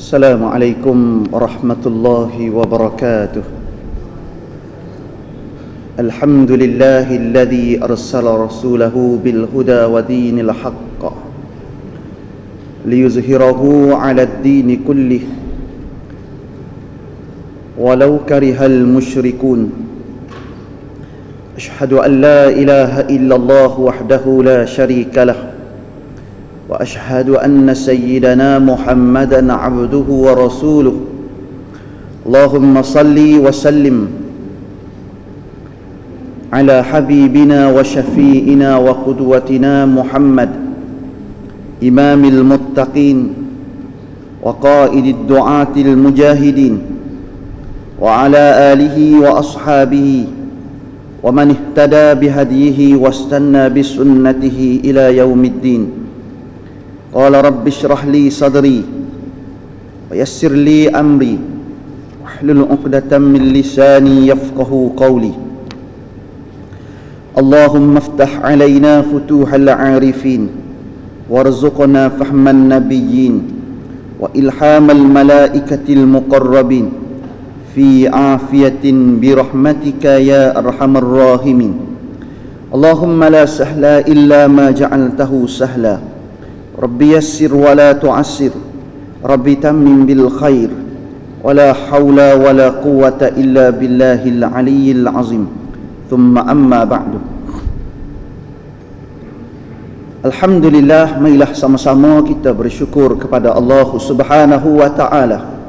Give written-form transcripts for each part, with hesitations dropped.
Assalamualaikum warahmatullahi wabarakatuh. Alhamdulillahilladzi arsala rasulahu bil huda wa dinil haqq liyuzhirahu 'ala ad-din kullih walau karihal musyrikun. Asyhadu an la ilaha illallah wahdahu la syarika lah wa asyhadu anna sayyidana Muhammadan abduhu wa rasuluh. Allahumma salli wa sallim ala habibina wa syafi'ina wa qudwatina Muhammad imamil muttaqin wa qaidid du'atil mujahidin wa ala alihi wa ashabihi wa man ihtada bihadihi wastanna bisunnatihi ila yaumiddin. Qala rabbi shrah li sadri wa yassir li amri wahlul 'uqdatam min lisani yafqahu qawli. Allahumma iftah 'alaina futuhal 'arifin warzuqna fahman nabiyyin wa ilhamal malaikatil muqarrabin fi afiyatin birahmatika ya arhamar rahimin. Allahumma la sahla illa ma ja'altahu sahla. Rabbi yassir wa la tu'assir. Rabbi tammim bil khair. Wa la hawla wa la quwwata illa billahil aliyyil azim. Thumma amma ba'du. Alhamdulillah, marilah sama-sama kita bersyukur kepada Allah Subhanahu wa ta'ala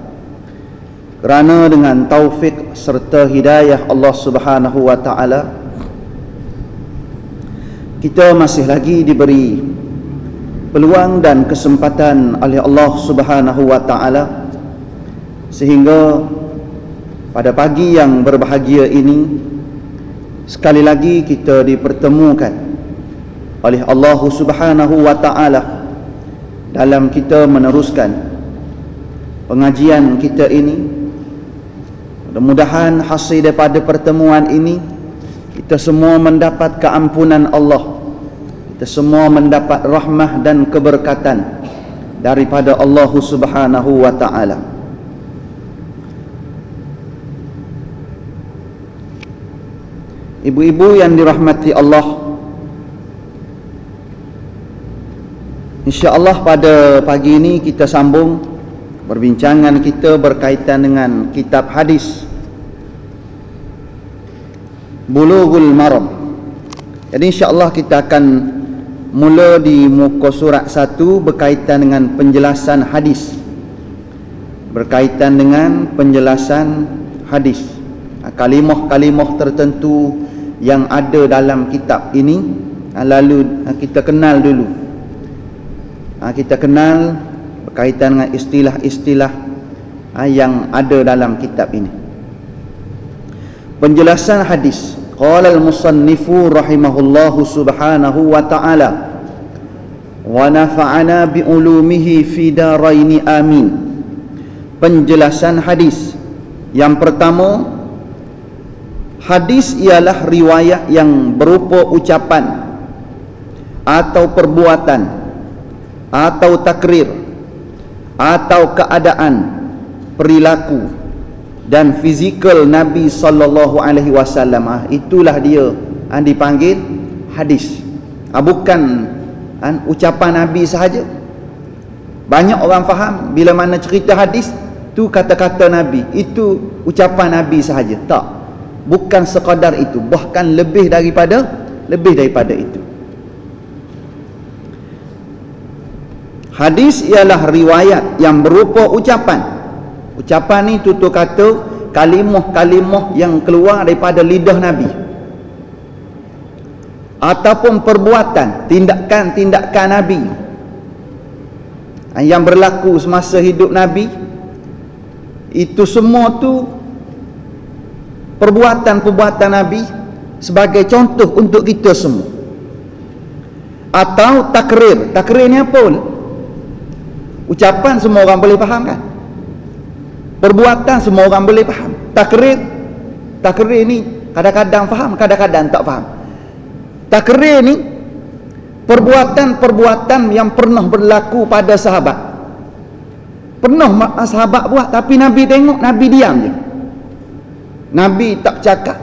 kerana dengan taufik serta hidayah Allah Subhanahu wa ta'ala kita masih lagi diberi peluang dan kesempatan oleh Allah Subhanahu wa ta'ala sehingga pada pagi yang berbahagia ini sekali lagi kita dipertemukan oleh Allah Subhanahu wa ta'ala dalam kita meneruskan pengajian kita ini. Mudah-mudahan hasil daripada pertemuan ini kita semua mendapat keampunan Allah, kita semua mendapat rahmah dan keberkatan daripada Allah Subhanahu wa ta'ala. Ibu-ibu yang dirahmati Allah, insya-Allah pada pagi ini kita sambung perbincangan kita berkaitan dengan kitab hadis Bulughul Maram. Jadi insya-Allah kita akan mula di muka surat 1 berkaitan dengan penjelasan hadis. Berkaitan dengan penjelasan hadis. Kalimah-kalimah tertentu yang ada dalam kitab ini, lalu kita kenal dulu. Kita kenal berkaitan dengan istilah-istilah yang ada dalam kitab ini. Penjelasan hadis. Qala al-musannifu rahimahullahu subhanahu wa ta'ala wa nafa'ana bi ulumihi fi daraini amin. Penjelasan hadis. Yang pertama, hadis ialah riwayat yang berupa ucapan atau perbuatan atau takrir atau keadaan, perilaku dan fizikal Nabi sallallahu alaihi wasallam. Itulah dia dipanggil hadis. Bukan ucapan Nabi sahaja. Banyak orang faham bila mana cerita hadis tu kata-kata Nabi, itu ucapan Nabi sahaja. Tak, bukan sekadar itu, bahkan lebih daripada itu. Hadis ialah riwayat yang berupa ucapan. Ucapan ni tutur kata, kalimah-kalimah yang keluar daripada lidah Nabi, ataupun perbuatan, tindakan-tindakan Nabi yang berlaku semasa hidup Nabi. Itu semua tu perbuatan-perbuatan Nabi sebagai contoh untuk kita semua. Atau takrir. Takrir ni apa? Ucapan semua orang boleh faham kan? Perbuatan semua orang boleh faham. Takrir ni kadang-kadang faham, kadang-kadang tak faham. Takrir ni perbuatan-perbuatan yang pernah berlaku pada sahabat. Pernah sahabat buat, tapi Nabi tengok, Nabi diam je. Nabi tak cakap,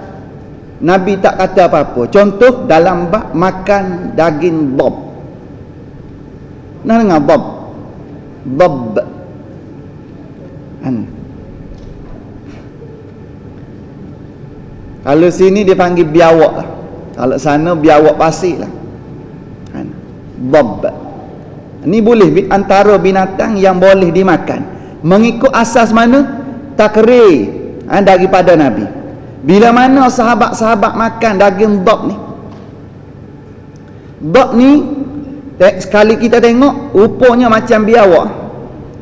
Nabi tak kata apa-apa. Contoh dalam bab makan daging bob. Nah dengar bob? Bob. Kalau sini dia panggil biawak lah. Kalau sana biawak pasir lah. Bob. Ini boleh antara binatang yang boleh dimakan. Mengikut asas mana? Takrir daripada Nabi. Bila mana sahabat-sahabat makan daging bob ni, bob ni sekali kita tengok rupanya macam biawak.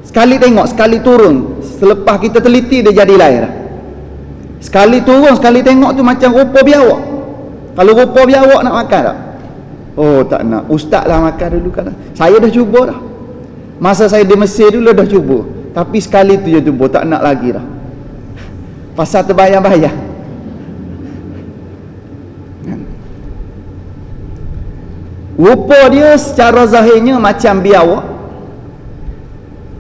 Sekali tengok, sekali turun, selepas kita teliti dia jadi lain. Sekali turun, sekali tengok tu macam rupa biawak. Kalau rupa biawak nak makan tak? Oh tak nak. Ustaz lah makan dulu kan. Saya dah cuba dah. Masa saya di Mesir dulu dah cuba. Tapi sekali tu je cuba, tak nak lagi dah. Pasal terbayang-bayang. Rupa dia secara zahirnya macam biawak.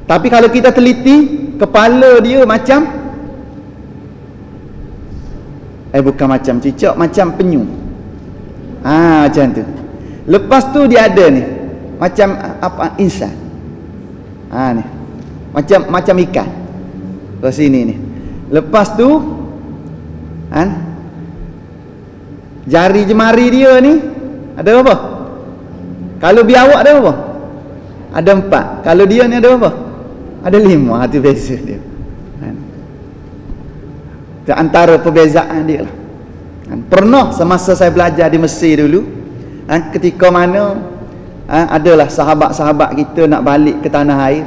Tapi kalau kita teliti, kepala dia macam bukan macam cicak, macam penyu. Macam tu. Lepas tu dia ada ni macam apa, insan. Ni macam ikan ke sini ni. Lepas tu jari jemari dia ni ada berapa? Kalau biawak ada berapa? Ada 4. Kalau dia ni ada berapa? Ada 5. Itu beza dia. Itu antara perbezaan dia lah. Pernah semasa saya belajar di Mesir dulu, ketika mana adalah sahabat-sahabat kita nak balik ke tanah air,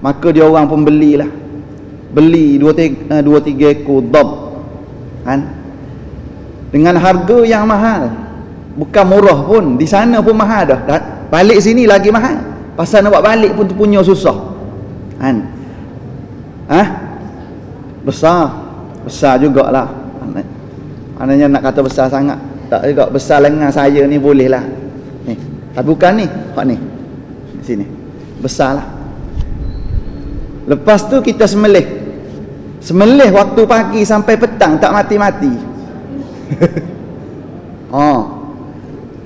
maka dia orang pun belilah, beli 2-3 ekor dab dengan harga yang mahal. Bukan murah pun, di sana pun mahal dah. Balik sini lagi mahal. Pasal nak buat balik pun tu punya susah. Besar jugalah. Maknanya nak kata besar sangat tak juga, besar lengan saya ni boleh lah ni. Tapi bukan ni, hak ni sini besar lah. Lepas tu kita sembelih waktu pagi sampai petang, tak mati-mati.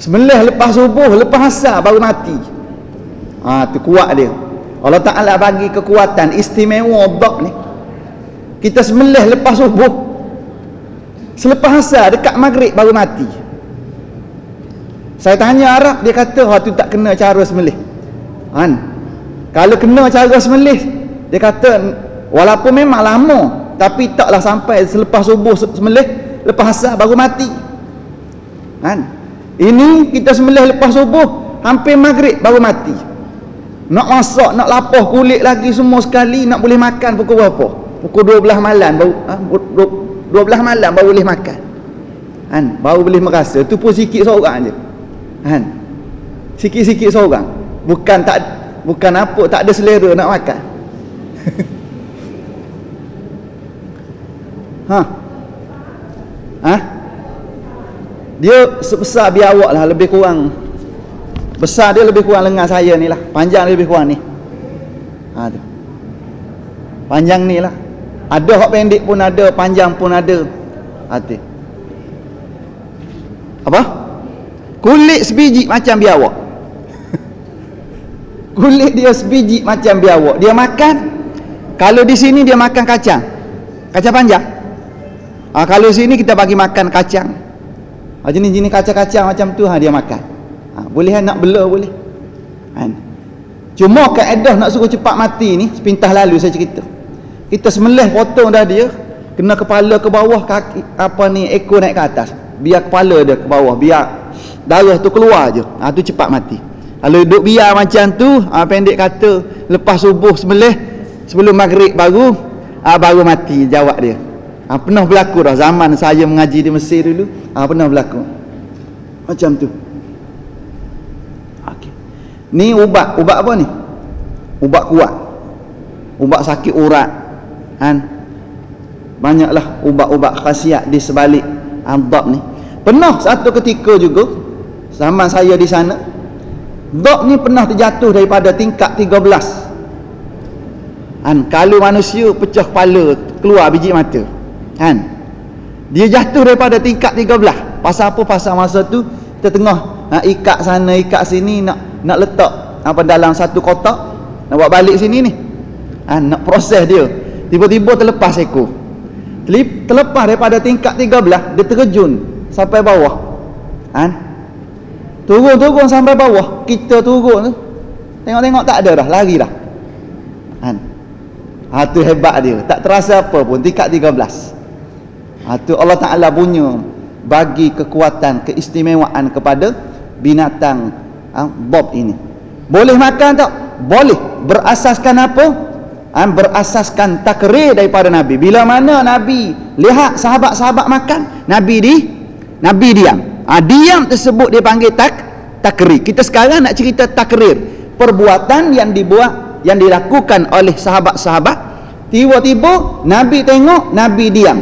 Sembelih lepas subuh, lepas asar baru mati. Tu kuat dia. Allah Ta'ala bagi kekuatan istimewa bab ni. Kita sembelih lepas subuh, selepas asar dekat maghrib baru mati. Saya tanya Arab, dia kata tu tak kena cara sembelih. Kalau kena cara sembelih, dia kata walaupun memang lama, tapi taklah sampai selepas subuh sembelih, lepas asar baru mati. Ini kita sembelih lepas subuh, hampir maghrib baru mati. Nak masak, nak lapah kulit lagi semua sekali, nak boleh makan pukul berapa? Pukul 12 malam baru 12 malam baru boleh makan. Baru boleh merasa. Tu pun sikit seorang je. Sikit-sikit seorang. Bukan apa, tak ada selera nak makan. Dia sebesar biawak lah, lebih kurang. Besar dia lebih kurang lengan saya ni lah. Panjang dia lebih kurang ni. Tu. Panjang ni lah. Ada hak pendek pun ada, panjang pun ada. Hati. Apa? Kulit sebiji macam biawak. Kulit dia sebiji macam biawak. Dia makan, kalau di sini dia makan kacang. Kacang panjang. Kalau sini kita bagi makan kacang. Jenis-jenis kacang-kacang macam tu dia makan. Boleh nak bela boleh. Cuma kaedah nak suruh cepat mati ni, sepintah lalu saya cerita. Kita sembelih potong dah dia, kena kepala ke bawah, kaki ekor naik ke atas. Biar kepala dia ke bawah, biar darah tu keluar je. Tu cepat mati. Kalau duduk biar macam tu, pendek kata lepas subuh sembelih, sebelum maghrib baru mati, jawab dia. Pernah berlaku dah zaman saya mengaji di Mesir dulu. Pernah berlaku macam tu. Ni ubat apa ni? Ubat kuat, ubat sakit urat. Banyaklah ubat-ubat khasiat di sebalik dab ni. Pernah satu ketika juga zaman saya di sana, dab ni pernah terjatuh daripada tingkat 13. Kalau manusia pecah kepala, keluar biji mata, dia jatuh daripada tingkat 13. Pasal apa? Pasal masa tu kita tengah ikat sana ikat sini, nak letak dalam satu kotak, nak buat balik sini ni, nak proses dia. Tiba-tiba terlepas ekor, terlepas daripada tingkat 13, dia terjun sampai bawah, turun sampai bawah. Kita turun tu, tengok-tengok tak ada dah, lari dah. Tu hebat dia, tak terasa apa pun, tingkat 13. Tu Allah Ta'ala punya bagi kekuatan, keistimewaan kepada binatang bob ini. Boleh makan tak? Boleh. Berasaskan apa? Berasaskan takrir daripada Nabi. Bila mana Nabi lihat sahabat-sahabat makan, Nabi diam. Diam tersebut dia panggil takrir. Kita sekarang nak cerita takrir, perbuatan yang dibuat, yang dilakukan oleh sahabat-sahabat. Tiba-tiba Nabi tengok, Nabi diam.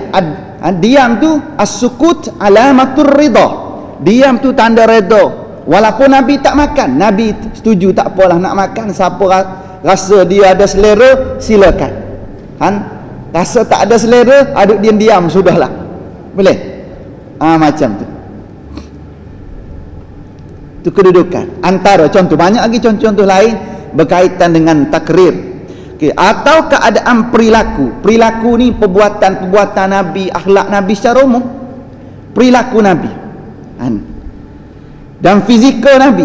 Diam tu as-sukut alamatur ridha. Diam tu tanda redha. Walaupun Nabi tak makan, Nabi setuju, tak apalah nak makan. Siapa rasa dia ada selera, silakan. Rasa tak ada selera, aduk diam-diam sudahlah. Boleh? Macam tu. Itu kedudukan. Antara contoh, banyak lagi contoh-contoh lain berkaitan dengan takrir. Atau keadaan perilaku ni, perbuatan Nabi, akhlak Nabi secara umum, perilaku Nabi, dan fizikal Nabi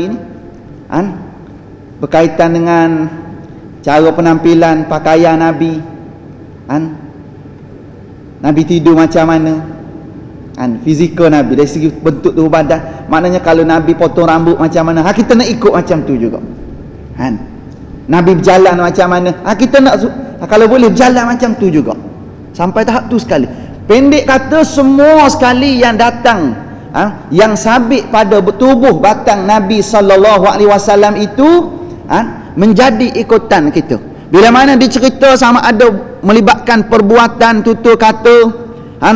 ni, berkaitan dengan cara penampilan, pakaian Nabi, Nabi tidur macam mana, fizikal Nabi dari segi bentuk tubuh badan. Maknanya kalau Nabi potong rambut macam mana, kita nak ikut macam tu juga. Nabi berjalan macam mana, kita nak, kalau boleh berjalan macam tu juga. Sampai tahap tu sekali. Pendek kata, semua sekali yang datang, yang sabit pada tubuh batang Nabi SAW itu, menjadi ikutan kita. Bila mana dicerita sama ada melibatkan perbuatan, tutur kata,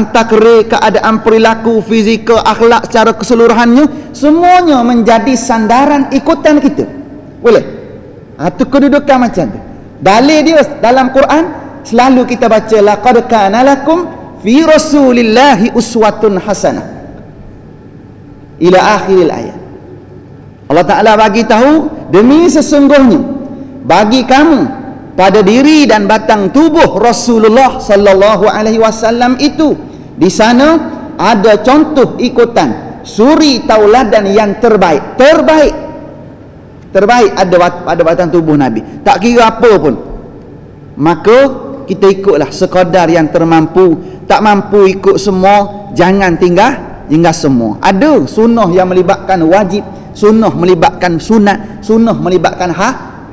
takrir, keadaan perilaku, fizikal, akhlak secara keseluruhannya, semuanya menjadi sandaran ikutan kita. Boleh? Itu kedudukan macam tu. Dalil dia dalam Quran selalu kita baca, laqad kana lakum fi rasulillahi uswatun hasanah ila akhiril ayat. Allah Ta'ala bagi tahu, demi sesungguhnya bagi kamu pada diri dan batang tubuh Rasulullah sallallahu alaihi wasallam itu, di sana ada contoh ikutan, suri tauladan yang terbaik ada pada batang tubuh Nabi. Tak kira apa pun, maka kita ikutlah sekadar yang termampu. Tak mampu ikut semua, jangan tinggal semua. Ada sunnah yang melibatkan wajib, sunnah melibatkan sunat, sunnah melibatkan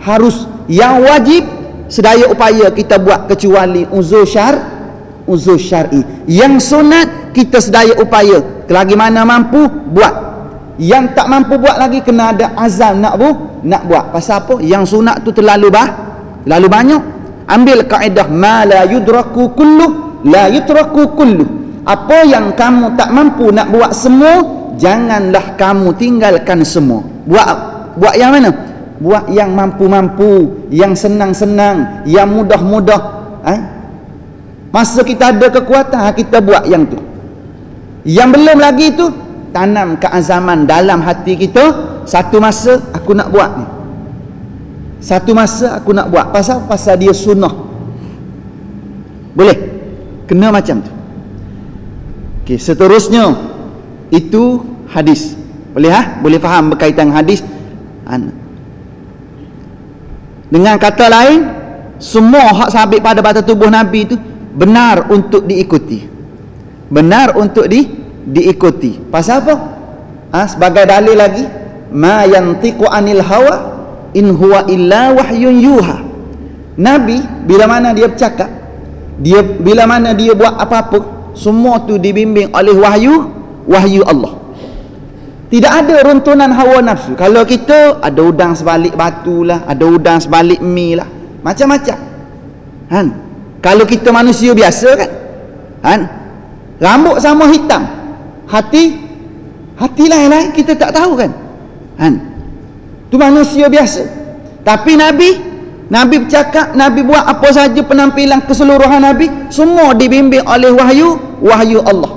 harus. Yang wajib sedaya upaya kita buat, kecuali uzur syar'i. Yang sunat kita sedaya upaya, selagi mana mampu buat. Yang tak mampu buat lagi, kena ada azam nak buat. Pasal apa? Yang sunat tu terlalu banyak. Ambil kaedah ma la yudraku kullu la yutraku kullu. Apa yang kamu tak mampu nak buat semua, janganlah kamu tinggalkan semua. Buat yang mana? Buat yang mampu-mampu, yang senang-senang, yang mudah-mudah. Masa kita ada kekuatan, kita buat yang tu. Yang belum lagi tu, tanam keazaman dalam hati kita, satu masa aku nak buat ni, satu masa aku nak buat. Pasal dia sunnah. Boleh? Kena macam tu. Seterusnya itu hadis. Boleh boleh faham berkaitan hadis. Dengan kata lain, semua hak sabit pada batang tubuh Nabi itu benar untuk diikuti. Benar untuk diikuti. Pasal apa? Sebagai dalil lagi, ma yantiqu anil hawa in huwa illa wahyun yuha. Nabi bila mana dia bercakap, bila mana dia buat apa-apa, semua tu dibimbing oleh wahyu Allah. Tidak ada runtunan hawa nafsu. Kalau kita ada udang sebalik batu lah, ada udang sebalik mi lah, macam-macam. Kalau kita manusia biasa kan, rambut sama hitam, hati lain-lain kita tak tahu kan. Tu manusia biasa. Tapi Nabi Nabi bercakap, Nabi buat apa saja penampilan keseluruhan Nabi, semua dibimbing oleh wahyu Allah.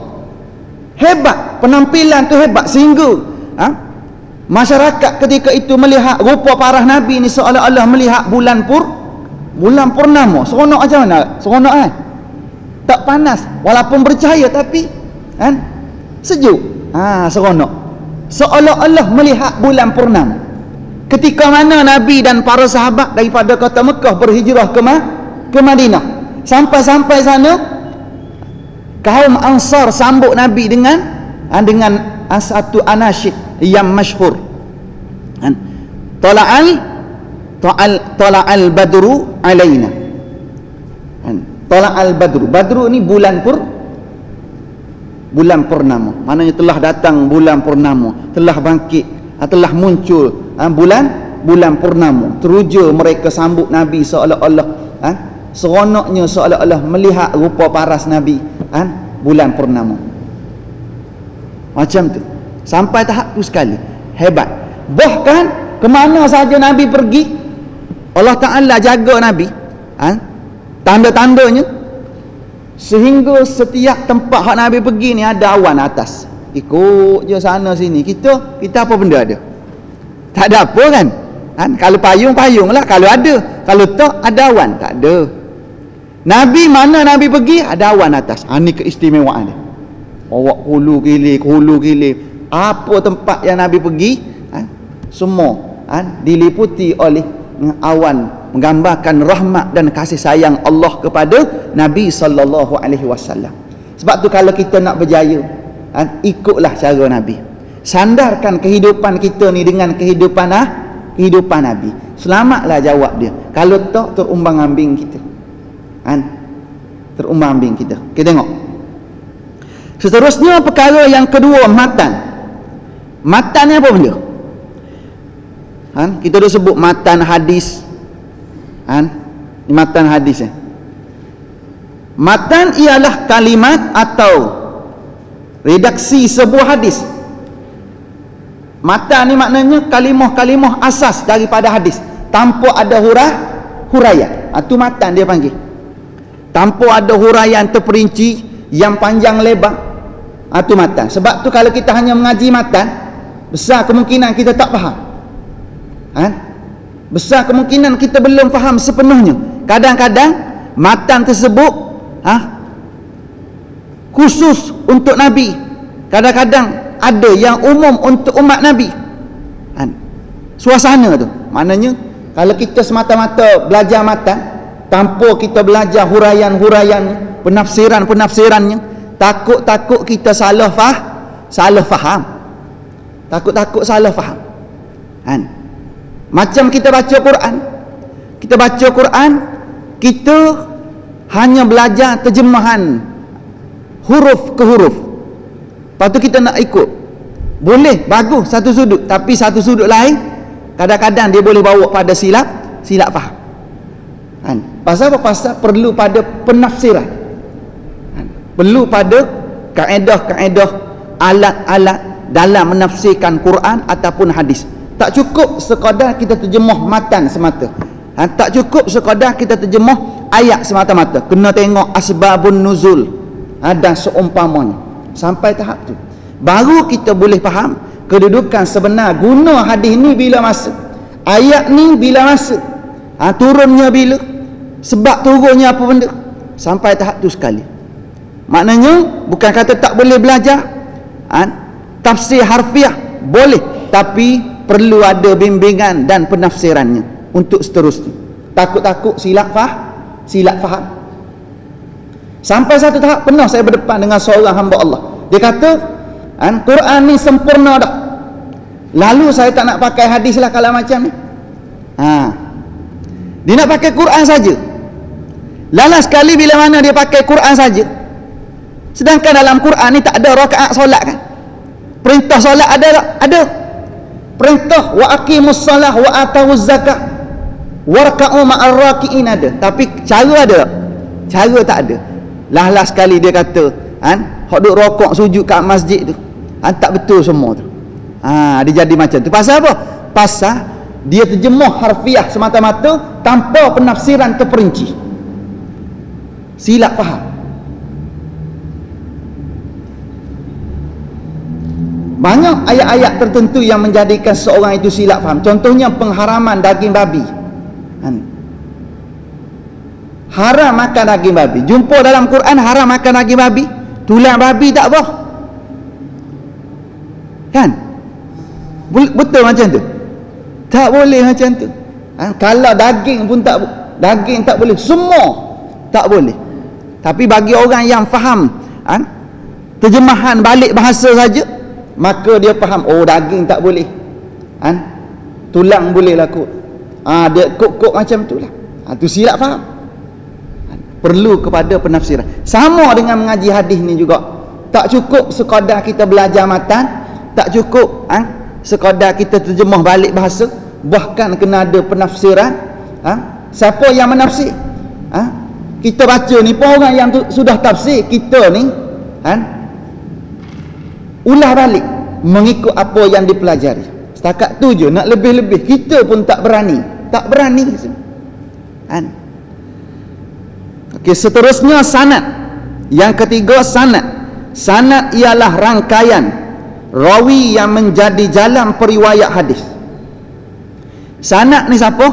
Hebat, penampilan tu hebat sehingga masyarakat ketika itu melihat rupa parah Nabi ni seolah-olah melihat bulan purnama. Seronok macam mana? Seronok kan? Tak panas, walaupun bercahaya tapi sejuk. Seronok. Seolah-olah melihat bulan purnama. Ketika mana Nabi dan para sahabat daripada kota Mekah berhijrah ke Madinah, sampai sana kaum Ansar sambut Nabi dengan satu anasyid yang masyhur. Tala'al badru alaina. Tala'al badru. Badru ni bulan purnama. Maknanya telah datang bulan purnama, telah bangkit, telah muncul bulan purnama. Teruja mereka sambut Nabi seolah-olah seronoknya seolah-olah melihat rupa paras Nabi bulan purnama. Macam tu. Sampai tahap tu sekali. Hebat. Bahkan kemana saja Nabi pergi, Allah Ta'ala jaga Nabi. Tanda-tandanya sehingga setiap tempat hak Nabi pergi ni ada awan atas. Ikut je sana sini. Kita apa benda ada? Tak ada apa kan? Kalau payung lah. Kalau ada. Kalau tak, ada awan. Tak ada. Nabi mana Nabi pergi, ada awan atas. Ni keistimewaan dia. Bawa hulu gilir. Apa tempat yang Nabi pergi, semua diliputi oleh awan, menggambarkan rahmat dan kasih sayang Allah kepada Nabi sallallahu alaihi wasallam. Sebab tu kalau kita nak berjaya, ikutlah cara Nabi. Sandarkan kehidupan kita ni dengan kehidupan Nabi. Selamatlah jawab dia. Kalau tak, terumbang-ambing kita. Terumbang-ambing kita. Kita tengok. Seterusnya perkara yang kedua, matan. Matan ni apa benda? Kita dah sebut matan hadis. Matan hadis. Matan ialah kalimat atau redaksi sebuah hadis. Matan ni maknanya kalimah-kalimah asas daripada hadis, tanpa ada huraian. Itu matan dia panggil. Tanpa ada huraian terperinci yang panjang lebar. Itu matan. Sebab tu kalau kita hanya mengaji matan, besar kemungkinan kita tak faham. Besar kemungkinan kita belum faham sepenuhnya. Kadang-kadang matan tersebut khusus untuk Nabi. Kadang-kadang ada yang umum untuk umat Nabi. Suasana tu. Maknanya kalau kita semata-mata belajar matan tanpa kita belajar huraian-huraian, penafsiran-penafsirannya, takut-takut kita salah faham. Takut-takut salah faham. Macam kita baca Quran. Kita hanya belajar terjemahan huruf ke huruf. Lepas tu kita nak ikut. Boleh, bagus satu sudut, tapi satu sudut lain kadang-kadang dia boleh bawa pada silap faham. Pasal apa? Pasal perlu pada penafsiran. Perlu pada kaedah-kaedah, alat-alat dalam menafsirkan Quran ataupun hadis. Tak cukup sekadar kita terjemah matan semata. Tak cukup sekadar kita terjemah ayat semata-mata. Kena tengok asbabun nuzul dan seumpamanya. Sampai tahap tu baru kita boleh faham kedudukan sebenar guna hadis ni bila masa, ayat ni bila masa, turunnya bila, sebab turunnya apa benda. Sampai tahap tu sekali. Maknanya bukan kata tak boleh belajar tafsir harfiah, boleh, tapi perlu ada bimbingan dan penafsirannya untuk seterusnya. Takut-takut silap faham. Sampai satu tahap pernah saya berdepan dengan seorang hamba Allah. Dia kata, Quran ni sempurna dah. Lalu saya tak nak pakai hadis lah kalau macam ni. Dia nak pakai Quran saja. Lala sekali bila mana dia pakai Quran saja. Sedangkan dalam Quran ni tak ada rakaat solat kan. Perintah solat ada tak? Ada. Perintah wa aqimus salah wa atawuz zakah warka'u ma'ar raki'in ada. Tapi cara ada tak? Cara tak ada. Lah sekali dia kata, hok duk rokok sujud kat masjid tu, tak betul semua tu. Dia jadi macam tu. Pasal apa? Pasal Dia terjemah harfiah semata-mata tanpa penafsiran terperinci. Silap faham. Banyak ayat-ayat tertentu yang menjadikan seorang itu silap faham. Contohnya pengharaman daging babi. Haram makan daging babi. Jumpa dalam Quran haram makan daging babi. Tulang babi tak apa. Kan? Betul macam tu? Tak boleh macam tu. Kalau daging pun daging tak boleh. Semua tak boleh. Tapi bagi orang yang faham terjemahan balik bahasa saja, maka dia faham, oh daging tak boleh. Tulang boleh lah kot. Dia kok macam tu lah. Tu silap faham. Perlu kepada penafsiran. Sama dengan mengaji hadis ni juga. Tak cukup sekadar kita belajar matan, tak cukup sekadar kita terjemah balik bahasa, bahkan kena ada penafsiran. Siapa yang menafsir? Kita baca ni pun orang yang sudah tafsir. Kita ni ulah balik mengikut apa yang dipelajari. Setakat tu je, nak lebih-lebih kita pun tak berani. Tak berani. Okey, seterusnya sanad. Yang ketiga sanad. Sanad ialah rangkaian rawi yang menjadi jalan periwayat hadis. Sanad ni siapa?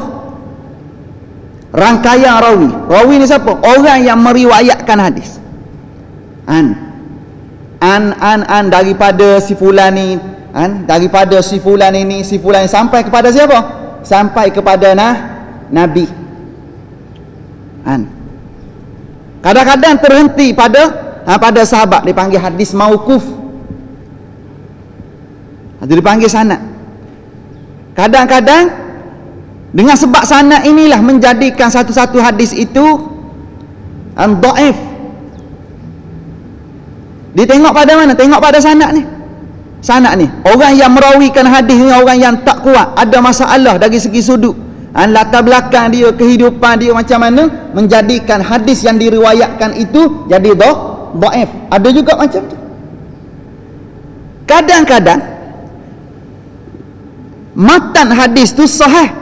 Rangkaian rawi. Rawi ni siapa? Orang yang meriwayatkan hadis. Daripada si fulan ni, daripada si fulan ini, si fulan ini, sampai kepada siapa? Sampai kepada Nabi. Kadang-kadang terhenti pada sahabat, dipanggil hadis mauquf. Itu dipanggil sanad. Kadang-kadang dengan sebab sanad inilah menjadikan satu-satu hadis itu dhaif. Dia tengok pada mana? Tengok pada sanad ni. Sanad ni, orang yang merawikan hadis ni orang yang tak kuat, ada masalah dari segi sudut. Latar belakang dia, kehidupan dia macam mana, menjadikan hadis yang diriwayatkan itu jadi dhaif. Ada juga macam tu. Kadang-kadang matan hadis tu sahih,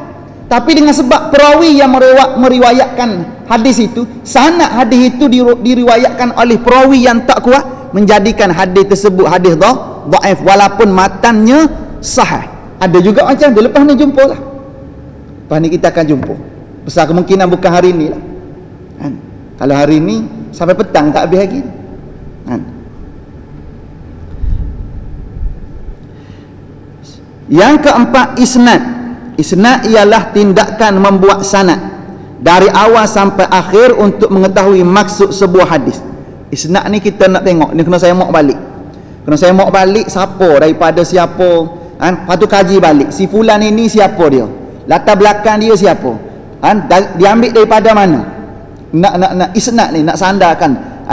tapi dengan sebab perawi yang meriwayatkan hadis itu, sanad hadis itu diriwayatkan oleh perawi yang tak kuat, menjadikan hadis tersebut hadis dhaif walaupun matannya sahih. Ada juga macam tu. Lepas ni jumpa lah. Lepas ni kita akan jumpa. Besar kemungkinan bukan hari ni lah. Kalau hari ni sampai petang tak habis lagi. Yang keempat, isnad. Isnad ialah tindakan membuat sanad dari awal sampai akhir untuk mengetahui maksud sebuah hadis. Isnad ni kita nak tengok, ni kena saya mak balik. Kena saya mak balik siapa, daripada siapa. Lepas tu kaji balik, si fulan ini siapa dia, latar belakang dia siapa, diambil daripada mana. Nak isnad ni, nak sandarkan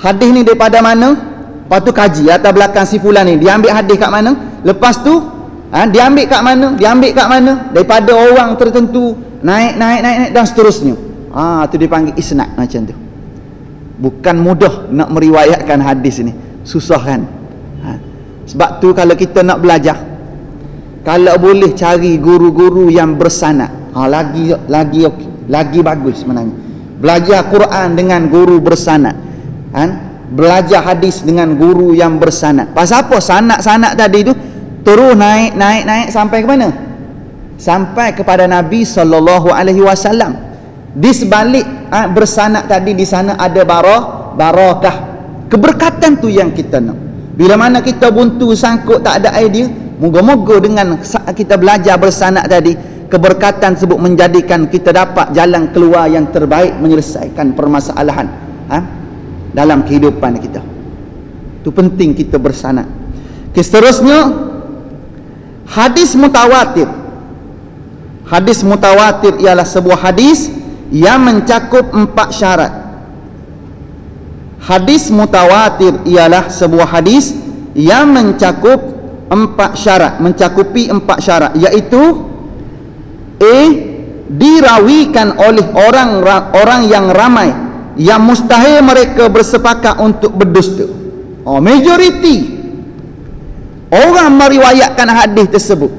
hadis ni daripada mana. Lepas tu kaji latar belakang si fulan ni, diambil hadis kat mana. Lepas tu diambil kat mana, diambil kat mana, daripada orang tertentu, naik dan seterusnya. Tu dipanggil isnad. Macam tu. Bukan mudah nak meriwayatkan hadis ni, susah kan. Sebab tu kalau kita nak belajar, kalau boleh cari guru-guru yang bersanad, lagi bagus sebenarnya. Belajar Quran dengan guru bersanad, belajar hadis dengan guru yang bersanad. Pasal apa? Sanad tadi tu terus naik sampai ke mana? Sampai kepada Nabi SAW. Di sebalik bersanad tadi, di sana ada barakah, keberkatan tu yang kita nak. Bila mana kita buntu sangkut tak ada idea, moga-moga dengan kita belajar bersanad tadi, keberkatan tersebut menjadikan kita dapat jalan keluar yang terbaik menyelesaikan permasalahan dalam kehidupan kita. Itu penting kita bersanad. Seterusnya, hadis mutawatir. Hadis mutawatir ialah sebuah hadis yang mencakup 4 syarat. Hadis mutawatir ialah sebuah hadis yang mencakup 4 syarat, mencakupi 4 syarat, iaitu A. Dirawikan oleh orang yang ramai yang mustahil mereka bersepakat untuk berdusta. Majoriti orang meriwayatkan hadis tersebut,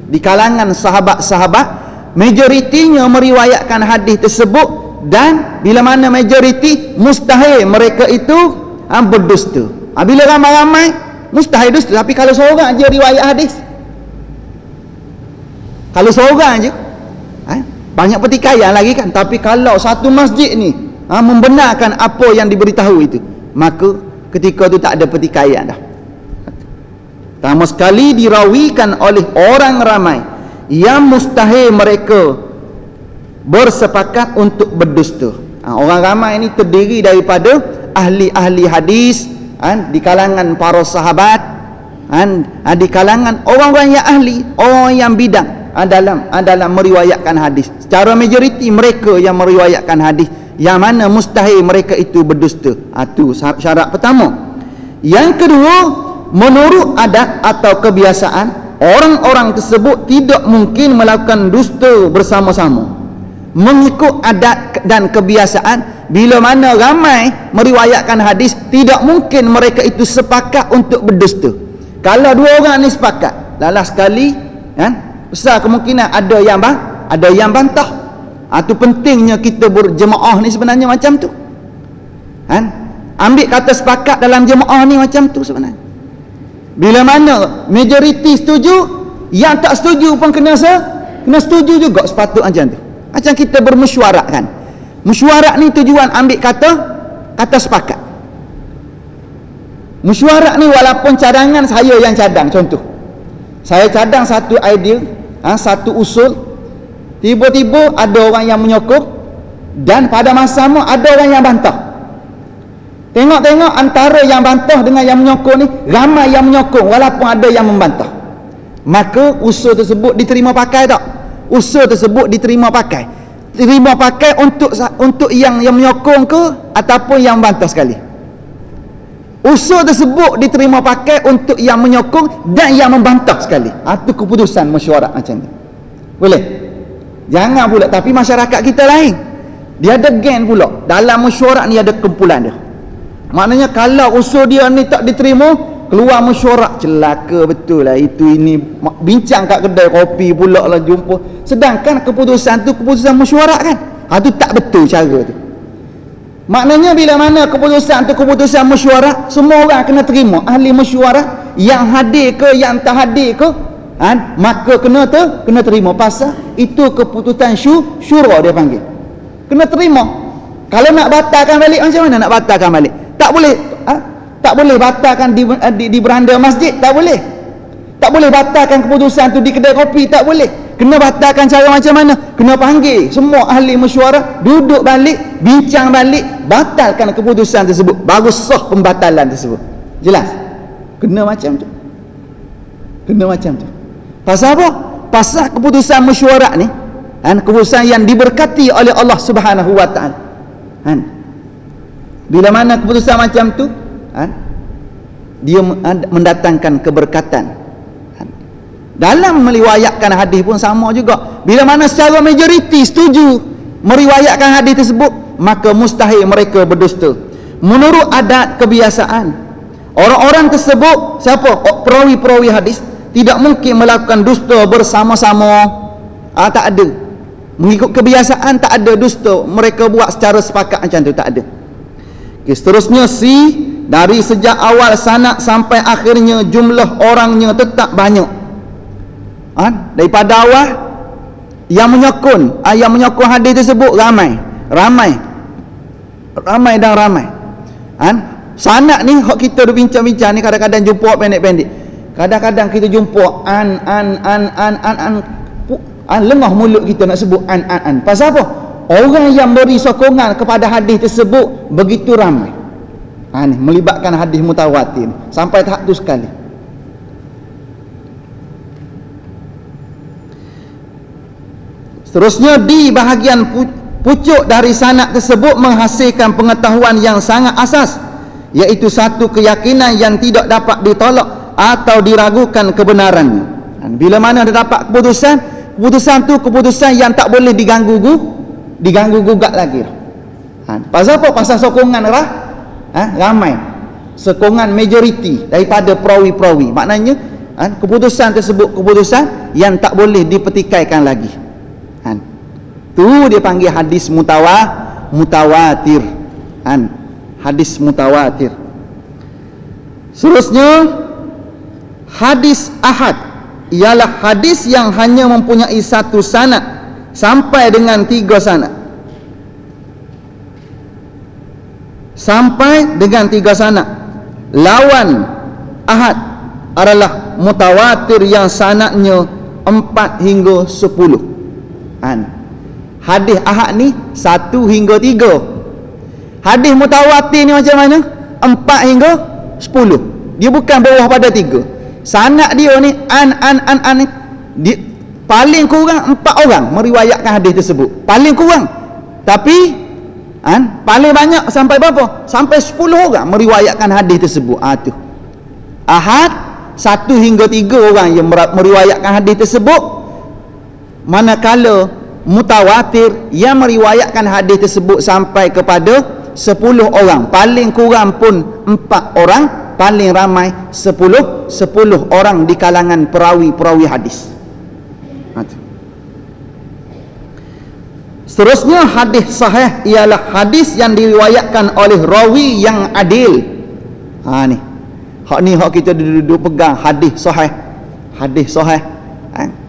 di kalangan sahabat-sahabat, majoritinya meriwayatkan hadis tersebut, dan bila mana majoriti, mustahil mereka itu berdusta. Bila ramai-ramai mustahil dusta. Tapi kalau seorang je riwayat hadis, kalau seorang je banyak pertikaian lagi kan. Tapi kalau satu masjid ni membenarkan apa yang diberitahu itu, maka ketika itu tak ada pertikaian dah. Pertama sekali dirawikan oleh orang ramai yang mustahil mereka bersepakat untuk berdusta. Orang ramai ini terdiri daripada ahli-ahli hadis, di kalangan para sahabat, di kalangan orang-orang yang ahli, orang yang bidang dalam meriwayatkan hadis. Secara majoriti mereka yang meriwayatkan hadis, yang mana mustahil mereka itu berdusta. Itu syarat pertama. Yang kedua, menurut adat atau kebiasaan, orang-orang tersebut tidak mungkin melakukan dusta bersama-sama. Mengikut adat dan kebiasaan, bila mana ramai meriwayatkan hadis, tidak mungkin mereka itu sepakat untuk berdusta. Kalau dua orang ni sepakat, lalas sekali besar kemungkinan ada yang bantah. Itu pentingnya kita berjemaah ni sebenarnya macam tu. Ambil kata sepakat dalam jemaah ni macam tu sebenarnya. Bila mana majoriti setuju, yang tak setuju pun kena setuju juga, sepatutnya macam tu. Macam kita bermesyuarat kan. Mesyuarat ni tujuan ambil kata sepakat. Mesyuarat ni walaupun cadangan saya yang cadang, contoh saya cadang satu idea, satu usul, tiba-tiba ada orang yang menyokong, dan pada masa sama ada orang yang bantah. Tengok-tengok antara yang bantah dengan yang menyokong ni, ramai yang menyokong walaupun ada yang membantah. Maka usul tersebut diterima pakai tak? Usul tersebut diterima pakai. Terima pakai untuk yang menyokong ke ataupun yang bantah sekali. Usul tersebut diterima pakai untuk yang menyokong dan yang membantah sekali. Itu keputusan mesyuarat macam ni. Boleh? Jangan pula. Tapi masyarakat kita lain, dia ada gen pula. Dalam mesyuarat ni ada kumpulan dia. Maknanya kalau usul dia ni tak diterima, keluar mesyuarat, celaka betul lah itu ini, bincang kat kedai kopi pula lah jumpa. Sedangkan keputusan tu keputusan mesyuarat kan. Itu tak betul cara tu. Maknanya bila mana keputusan tu keputusan mesyuarat, semua orang kena terima. Ahli mesyuarat yang hadir ke yang tak hadir ke, maka kena terima. Pasal itu keputusan syura dia panggil. Kena terima. Kalau nak batalkan balik, macam mana nak batalkan balik? Tak boleh batalkan di beranda masjid, tak boleh. Tak boleh batalkan keputusan tu di kedai kopi, tak boleh. Kena batalkan cara macam mana? Kena panggil semua ahli mesyuarat, duduk balik, bincang balik, batalkan keputusan tersebut, baru sah pembatalan tersebut. Jelas? Kena macam tu. Kena macam tu. Pasal apa? Pasal keputusan mesyuarat ni, keputusan yang diberkati oleh Allah Subhanahu wa taala. Bila mana keputusan macam tu, dia mendatangkan keberkatan. Dalam meriwayatkan hadis pun sama juga. Bila mana secara majoriti setuju meriwayatkan hadis tersebut, maka mustahil mereka berdusta. Menurut adat kebiasaan, orang-orang tersebut, siapa? Perawi-perawi hadis, tidak mungkin melakukan dusta bersama-sama. Tak ada. Mengikut kebiasaan tak ada dusta mereka buat secara sepakat macam tu, tak ada. Seterusnya dari sejak awal sanad sampai akhirnya jumlah orangnya tetap banyak. Daripada awal yang menyokong hadis tersebut ramai. Sanad ni hak kita bincang-bincang ni kadang-kadang jumpa pendek-pendek. Kadang-kadang kita jumpa lengah mulut kita nak sebut an. Pasal apa? Orang yang beri sokongan kepada hadis tersebut begitu ramai. Ni melibatkan hadis mutawatir sampai tahap tu sekali. Seterusnya di bahagian pucuk dari sanad tersebut menghasilkan pengetahuan yang sangat asas, iaitu satu keyakinan yang tidak dapat ditolak atau diragukan kebenarannya. Bila mana ada dapat keputusan tu keputusan yang tak boleh diganggu gugat lagi. Pasal apa? Pasal sokongan ramai, sokongan majoriti daripada perawi-perawi. Maknanya Keputusan tersebut keputusan yang tak boleh dipertikaikan lagi. Tu dia panggil hadis mutawatir. Hadis mutawatir. Seterusnya, hadis ahad ialah hadis yang hanya mempunyai satu sanad sampai dengan 3 sanad. Sampai dengan 3 sanad. Lawan ahad adalah mutawatir yang sanadnya 4 hingga 10. Hadis ahad ni 1 hingga 3. Hadis mutawatir ni macam mana? 4 hingga 10. Dia bukan bawah pada 3. Sanad dia ni dia, paling kurang 4 orang meriwayatkan hadis tersebut. Paling kurang. Tapi paling banyak sampai berapa? Sampai 10 orang meriwayatkan hadis tersebut. Tu ahad 1 hingga 3 orang yang meriwayatkan hadis tersebut. Manakala mutawatir yang meriwayatkan hadis tersebut sampai kepada 10 orang, paling kurang pun 4 orang, paling ramai 10 orang di kalangan perawi-perawi hadis. Seterusnya, hadis sahih ialah hadis yang diriwayatkan oleh rawi yang adil. Ni hak kita duduk pegang hadis sahih. Hadis sahih.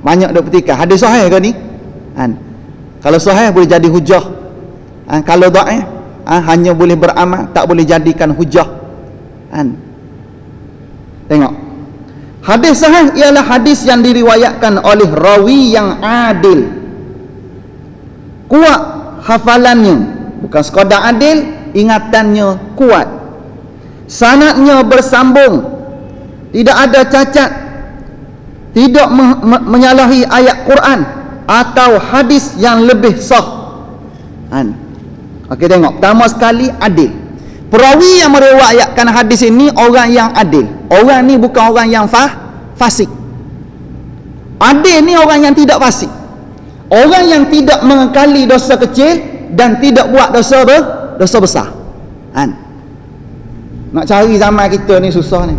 Banyak duk petikai hadis sahih ke ni? Kalau sahih boleh jadi hujah. Kalau dhaif hanya boleh beramal, tak boleh jadikan hujah. Tengok. Hadis sahih ialah hadis yang diriwayatkan oleh rawi yang adil. Kuat hafalannya, bukan sekadar adil, ingatannya kuat. Sanadnya bersambung, tidak ada cacat, tidak menyalahi ayat Quran atau hadis yang lebih sah. Okey, tengok. Pertama sekali, adil. Perawi yang meriwayatkan hadis ini orang yang adil. Orang ni bukan orang yang fasik. Adil ni orang yang tidak fasik. Orang yang tidak mengekali dosa kecil dan tidak buat dosa besar. Nak cari zaman kita ni susah ni.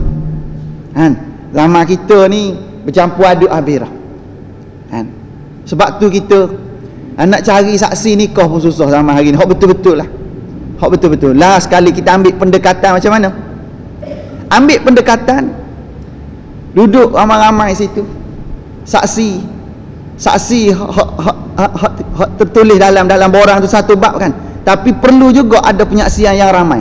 Zaman kita ni bercampur aduk abirah. Sebab tu kita nak cari saksi nikah pun susah zaman hari ni. Hak betul-betul lah. Hak betul-betul. Lah sekali kita ambil pendekatan macam mana? Ambil pendekatan, duduk ramai-ramai situ. Saksi tertulis dalam borang tu satu bab kan. Tapi perlu juga ada penyaksian yang ramai.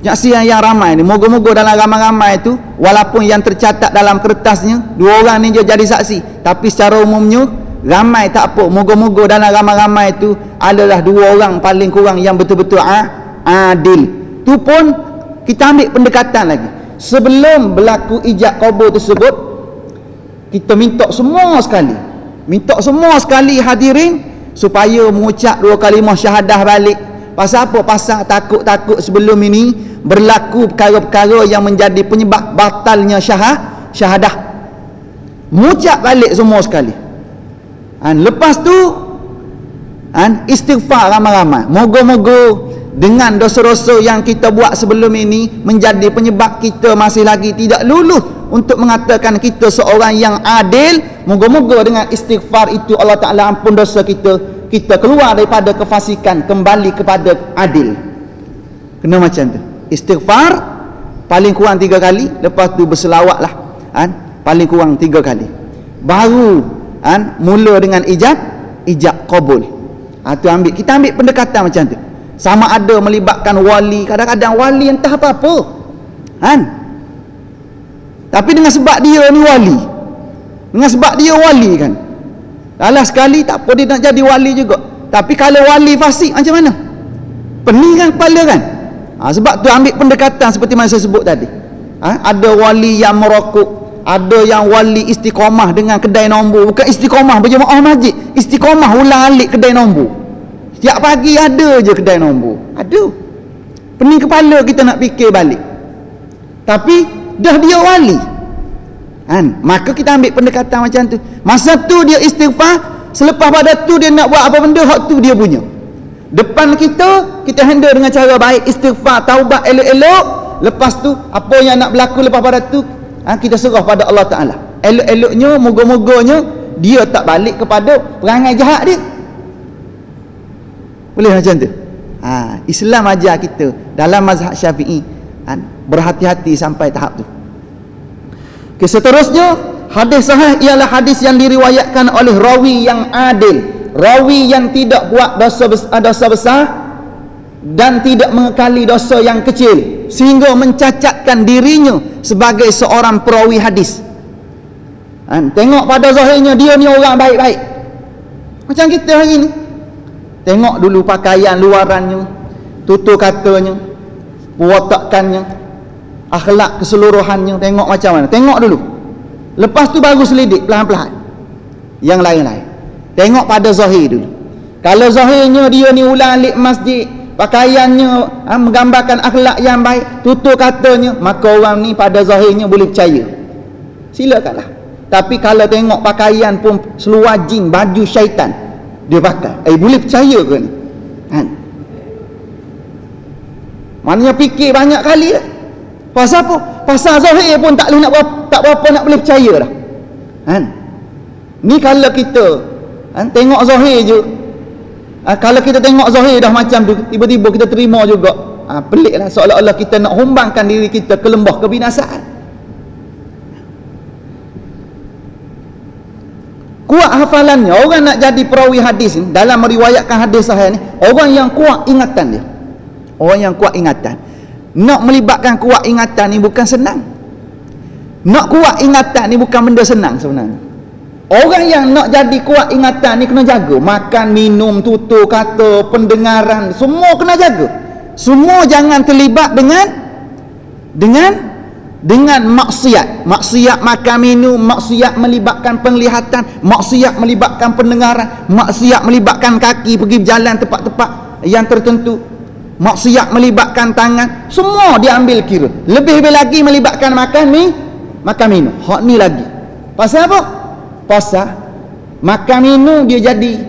Penyaksian yang ramai ni, moga-moga dalam ramai-ramai tu, walaupun yang tercatat dalam kertasnya 2 orang ni je jadi saksi, tapi secara umumnya ramai tak apa. Moga-moga dalam ramai-ramai tu adalah 2 orang paling kurang yang betul-betul adil. Tu pun kita ambil pendekatan lagi. Sebelum berlaku ijab qabul tersebut, kita minta semua sekali hadirin supaya mengucap 2 kalimah syahadah balik. Pasal apa? Pasal takut-takut sebelum ini berlaku perkara-perkara yang menjadi penyebab batalnya syahadah. Mengucap balik semua sekali. Lepas tu istighfar ramai-ramai. Moga-moga dengan dosa-dosa yang kita buat sebelum ini menjadi penyebab kita masih lagi tidak lulus untuk mengatakan kita seorang yang adil. Moga-moga dengan istighfar itu Allah Ta'ala ampun dosa kita, kita keluar daripada kefasikan, kembali kepada adil. Kena macam tu. Istighfar paling kurang 3 kali, lepas tu berselawat lah paling kurang 3 kali, baru mula dengan ijab qabul. Kita ambil pendekatan macam tu. Sama ada melibatkan wali, kadang-kadang wali entah apa-apa tapi dengan sebab dia ni wali, dengan sebab dia wali kan, alah sekali tak apa dia nak jadi wali juga. Tapi kalau wali fasik macam mana? Pening kan kepala kan? Sebab tu ambil pendekatan seperti mana saya sebut tadi. Ada wali yang merokok, ada yang wali istiqamah dengan kedai nombor. Bukan istiqamah berjemaah masjid, istiqamah ulang-alik kedai nombor. Setiap pagi ada je kedai nombor. Ada. Pening kepala kita nak fikir balik. Tapi dah dia wali. Maka kita ambil pendekatan macam tu. Masa tu dia istighfar, selepas pada tu dia nak buat apa benda, hak tu dia punya. Depan kita handle dengan cara baik, istighfar, taubat elok-elok. Lepas tu apa yang nak berlaku lepas pada tu kita serah pada Allah Ta'ala. Elok-eloknya, moga-moganya dia tak balik kepada perangai jahat dia. Boleh macam tu? Islam ajar kita dalam mazhab Syafi'i berhati-hati sampai tahap tu. Okay, seterusnya, hadis sahih ialah hadis yang diriwayatkan oleh rawi yang adil, rawi yang tidak buat dosa besar dan tidak mengekali dosa yang kecil sehingga mencacatkan dirinya sebagai seorang perawi hadis. Tengok pada zahirnya dia ni orang baik-baik macam kita hari ni. Tengok dulu pakaian luarannya, tutur katanya, perwatakannya, akhlak keseluruhannya, tengok macam mana. Tengok dulu, lepas tu baru selidik pelan-pelan yang lain-lain. Tengok pada zahir dulu. Kalau zahirnya dia ni ulang alik masjid, pakaiannya menggambarkan akhlak yang baik, tutur katanya, maka orang ni pada zahirnya boleh percaya, silakanlah. Tapi kalau tengok pakaian pun seluar jin, baju syaitan dia pakai, boleh percaya ke ni? Maknanya fikir banyak kali lah. Pasal apa? Pasal zahir pun tak berapa nak boleh percaya dah. Ni kalau kita tengok zahir je, kalau kita tengok zahir dah macam tu, tiba-tiba kita terima juga, pelik lah, seolah-olah kita nak humbangkan diri kita ke lembah kebinasaan. Kuat hafalannya, orang nak jadi perawi hadis ni, dalam meriwayatkan hadis sahih ni, orang yang kuat ingatan dia, orang yang kuat ingatan. Nak melibatkan kuat ingatan ni bukan senang. Nak kuat ingatan ni bukan benda senang sebenarnya. Orang yang nak jadi kuat ingatan ni kena jaga makan, minum, tutur kata, pendengaran, semua kena jaga. Semua jangan terlibat dengan maksiat. Maksiat makan minum, maksiat melibatkan penglihatan, maksiat melibatkan pendengaran, maksiat melibatkan kaki pergi berjalan tempat-tempat yang tertentu, maksiat melibatkan tangan, semua diambil kira. Lebih lagi melibatkan makan minum. Hak ni lagi. Pasal apa? Pasal makan minum dia jadi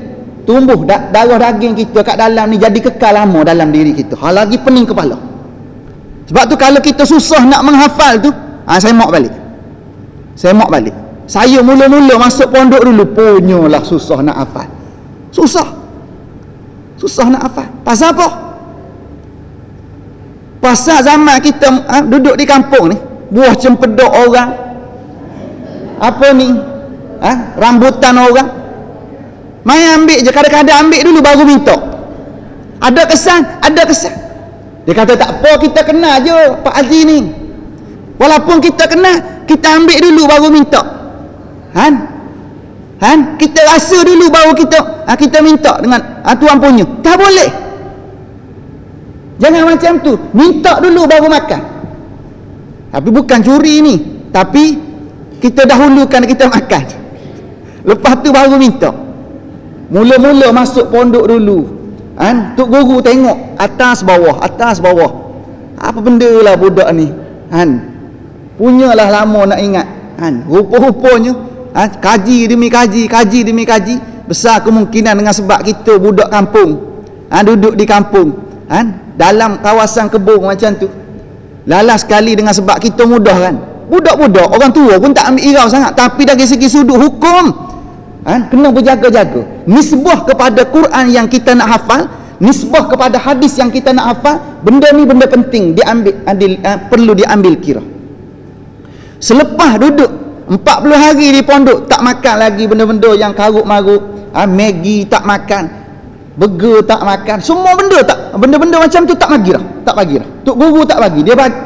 tumbuh darah daging kita kat dalam ni, jadi kekal lama dalam diri kita. Hal lagi pening kepala. Sebab tu kalau kita susah nak menghafal tu, saya mak balik. Saya mula-mula masuk pondok dulu, punyalah susah nak hafal. Susah nak hafal. Pasal apa? Pasal zaman kita duduk di kampung ni, buah cempedok orang, apa ni, rambutan orang, main ambil je, kadang-kadang ambil dulu baru minta. Ada kesan. Dia kata tak apa, kita kenal je Pak Haji ni. Walaupun kita kenal, kita ambil dulu baru minta. Kita rasa dulu baru kita minta dengan tuan punya. Tak boleh. Jangan macam tu. Minta dulu baru makan. Tapi bukan curi ni, tapi kita dahulukan kita makan, lepas tu baru minta. Mula-mula masuk pondok dulu, Tok Guru tengok atas bawah. Apa benda lah budak ni, punyalah lama nak ingat. Rupa-rupanya kaji demi kaji, besar kemungkinan dengan sebab kita budak kampung, duduk di kampung, dalam kawasan kebun macam tu. Lalas sekali dengan sebab kita mudah kan. Budak-budak orang tua pun tak ambil irau sangat, tapi dari segi sudut hukum kena berjaga-jaga. Nisbah kepada Quran yang kita nak hafal, nisbah kepada hadis yang kita nak hafal, benda ni benda penting, perlu diambil kira. Selepas duduk 40 hari di pondok, tak makan lagi benda-benda yang karut-marut, Maggi tak makan, burger tak makan, semua benda-benda macam tu tak bagi dah. Tok Guru tak bagi, dia bagi,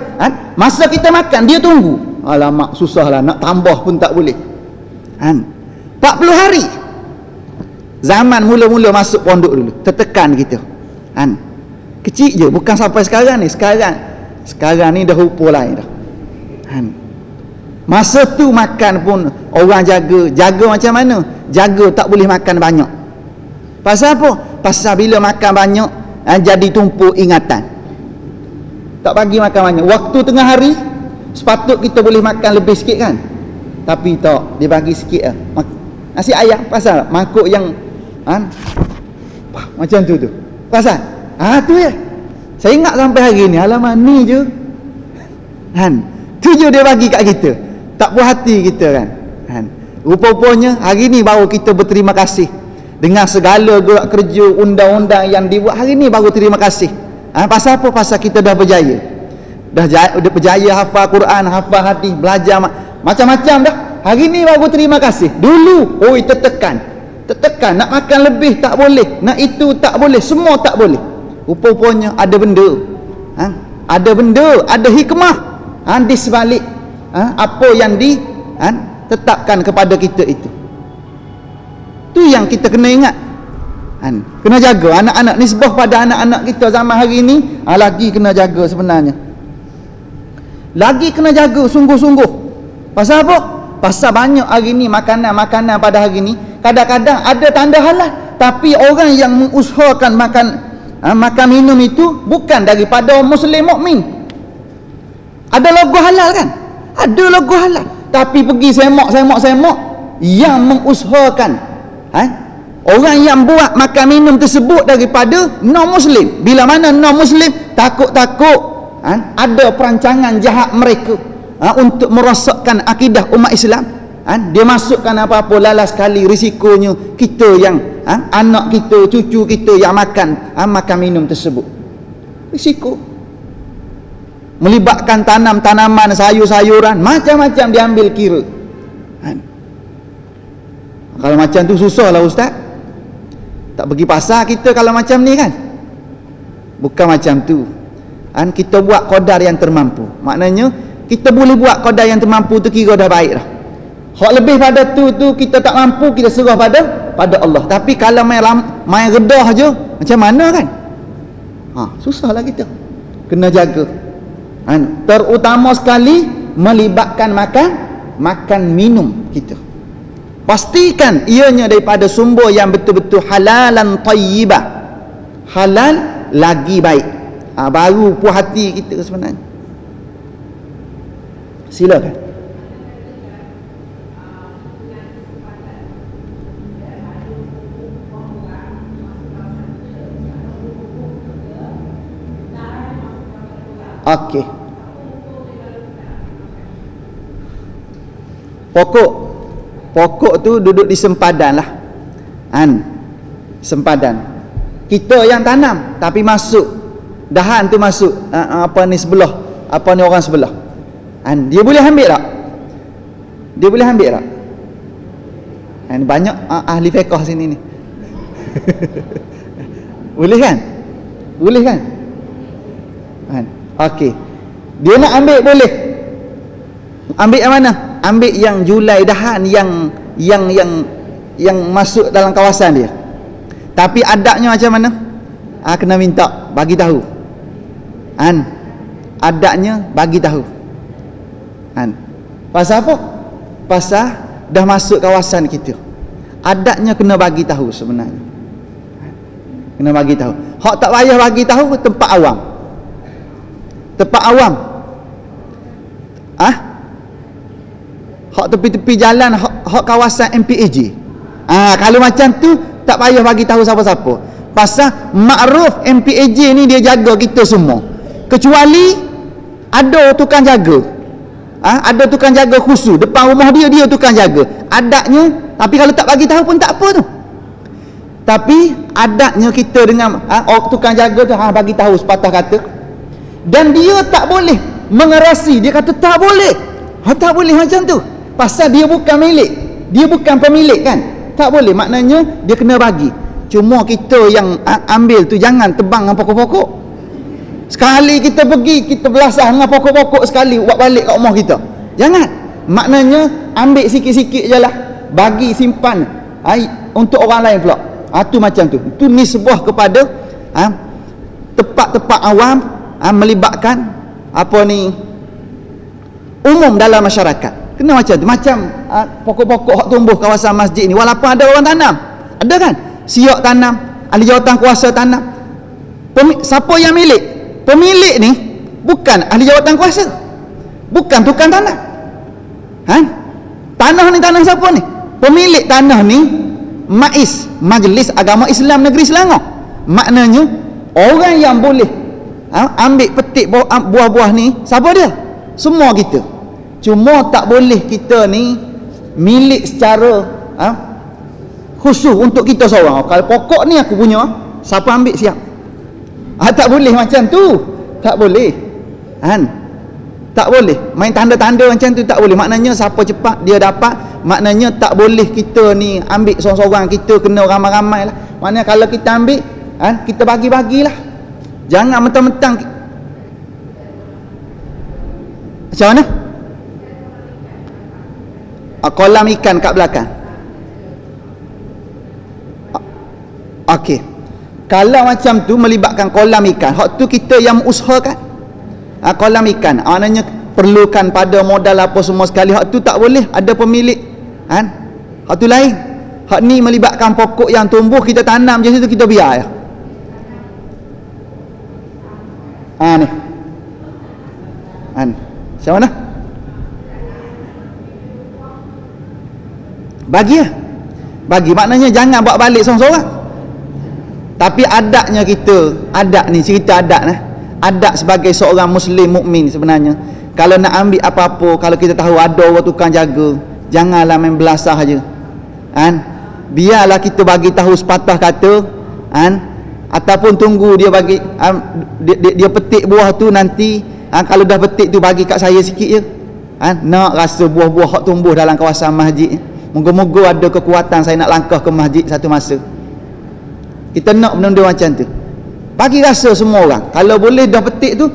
masa kita makan dia tunggu. Alamak, susahlah nak tambah pun tak boleh. 40 hari. Zaman mula-mula masuk pondok dulu, tertekan kita. Kecil je, bukan sampai sekarang ni. Sekarang ni dah rupa lain dah. Masa tu makan pun orang jaga macam mana? Jaga tak boleh makan banyak. Pasal apa? Pasal bila makan banyak, jadi tumpuk ingatan. Tak bagi makan banyak. Waktu tengah hari sepatut kita boleh makan lebih sikit kan, tapi tak, dia bagi sikit lah. Nasi ayam, pasal mangkuk yang macam tu pasal tu ya. Saya ingat sampai hari ni, alamak ni je tu je dia bagi kat kita. Tak puas hati kita kan. Rupa-rupanya hari ni baru kita berterima kasih dengan segala gerak kerja undang-undang yang dibuat. Hari ni baru terima kasih. Pasal apa? Pasal kita dah berjaya. Dah berjaya hafal Quran, hafal hadis, belajar macam-macam dah. Hari ni baru terima kasih. Dulu tertekan, nak makan lebih tak boleh, nak itu tak boleh, semua tak boleh. Rupa-rupanya ada benda, ada benda, ada hikmah di sebalik apa yang ditetapkan kepada kita itu. Tu yang kita kena ingat. Kena jaga anak-anak, nisbah pada anak-anak kita zaman hari ni lagi kena jaga sebenarnya. Lagi kena jaga sungguh-sungguh. Pasal apa? Pasal banyak hari ni makanan-makanan pada hari ni kadang-kadang ada tanda halal, tapi orang yang mengusahakan makan minum itu bukan daripada muslim mukmin. Ada logo halal kan? Ada logo halal, tapi pergi semak yang mengusahakan orang yang buat makan minum tersebut daripada non muslim. Bila mana non muslim takut-takut ada perancangan jahat mereka untuk merosakkan akidah umat Islam, dia masukkan apa-apa lalas sekali, risikonya kita yang anak kita, cucu kita yang makan minum tersebut. Risiko melibatkan tanaman, sayur-sayuran, macam-macam diambil kira. Kalau macam tu susahlah ustaz. Tak pergi pasar kita kalau macam ni kan. Bukan macam tu. Kita buat qadar yang termampu. Maknanya kita boleh buat qadar yang termampu tu kira dah baik dah. Hak lebih pada tu kita tak mampu, kita serah pada Allah. Tapi kalau main redah je, macam mana kan? Susahlah kita. Kena jaga. Terutama sekali melibatkan makan minum kita. Pastikan ianya daripada sumber yang betul-betul halalan tayyibah. Halal lagi baik. Baru puas hati kita sebenarnya. Silakan. Okey. Pokok tu duduk di sempadan lah. Sempadan. Kita yang tanam tapi masuk dahan tu masuk sebelah, orang sebelah. Dia boleh ambil tak? Dia boleh ambil tak? Banyak ahli fiqh sini ni. Boleh kan? Boleh kan? Okey. Dia nak ambil boleh. Ambil yang mana? Ambil yang julai dahan yang masuk dalam kawasan dia. Tapi adabnya macam mana? Kena minta bagi tahu. Adabnya bagi tahu. Pasal apa? Pasal dah masuk kawasan kita. Adabnya kena bagi tahu sebenarnya. Kena bagi tahu. Hak tak payah bagi tahu tempat awam. Tempat awam. Hak tepi-tepi jalan, hak kawasan MPAJ. Kalau macam tu tak payah bagi tahu siapa-siapa. Pasal makruf MPAJ ni dia jaga kita semua. Kecuali ada tukang jaga. Ada tukang jaga khusus depan rumah dia tukang jaga. Adabnya, tapi kalau tak bagi tahu pun tak apa tu. Tapi adabnya kita dengan tukang jaga tu bagi tahu sepatah kata. Dan dia tak boleh mengerasi. Dia kata tak boleh. Tak boleh macam tu. Pasal dia bukan milik. Dia bukan pemilik kan. Tak boleh. Maknanya dia kena bagi. Cuma kita yang ambil tu jangan tebang dengan pokok-pokok. Sekali kita pergi, kita belasah dengan pokok-pokok sekali buat balik kat rumah kita. Jangan. Maknanya ambil sikit-sikit je lah. Bagi simpan untuk orang lain pula. Tu macam tu. Itu nisbah kepada tempat-tempat awam, melibatkan umum dalam masyarakat. Kena macam tu. Macam pokok-pokok hak tumbuh kawasan masjid ni, walaupun ada orang tanam, ada kan, siap tanam, ahli jawatan kuasa tanam. Siapa yang milik? Pemilik ni bukan ahli jawatan kuasa, bukan tukang tanah. Tanah ni tanah siapa ni? Pemilik tanah ni MAIS, Majlis Agama Islam Negeri Selangor. Maknanya orang yang boleh ambil petik buah-buah ni siapa dia? Semua kita. Cuma tak boleh kita ni milik secara khusus untuk kita seorang. Kalau pokok ni aku punya, siapa ambil siap. Tak boleh macam tu. Tak boleh. Tak boleh. Main tanda-tanda macam tu tak boleh. Maknanya siapa cepat dia dapat. Maknanya tak boleh kita ni ambil seorang-seorang, kita kena ramai-ramai lah. Maknanya kalau kita ambil, kita bagi-bagilah. Jangan mentang-mentang. Macam mana? Kolam ikan kat belakang. Okey. Kalau macam tu melibatkan kolam ikan, hak tu kita yang usahakan. Kolam ikan, maknanya perlukan pada modal apa semua sekali. Hak tu tak boleh, ada pemilik. Hak tu lain. Hak ni melibatkan pokok yang tumbuh, kita tanam je situ, kita biar ya. Ni. Macam mana? Bagi lah. Bagi, maknanya jangan bawa balik seorang-seorang. Tapi adatnya kita, adat ni, cerita adat lah. Adat sebagai seorang Muslim mukmin sebenarnya, kalau nak ambil apa-apa, kalau kita tahu ada orang tukang jaga, janganlah main belasah je. Biarlah kita bagi tahu sepatah kata, ataupun tunggu dia bagi, dia petik buah tu nanti, kalau dah petik tu bagi kat saya sikit je. Nak rasa buah-buah hak tumbuh dalam kawasan masjid. Moga-moga ada kekuatan saya nak langkah ke masjid satu masa. Kita nak benda-benda macam tu. Bagi rasa semua orang. Kalau boleh dah petik tu,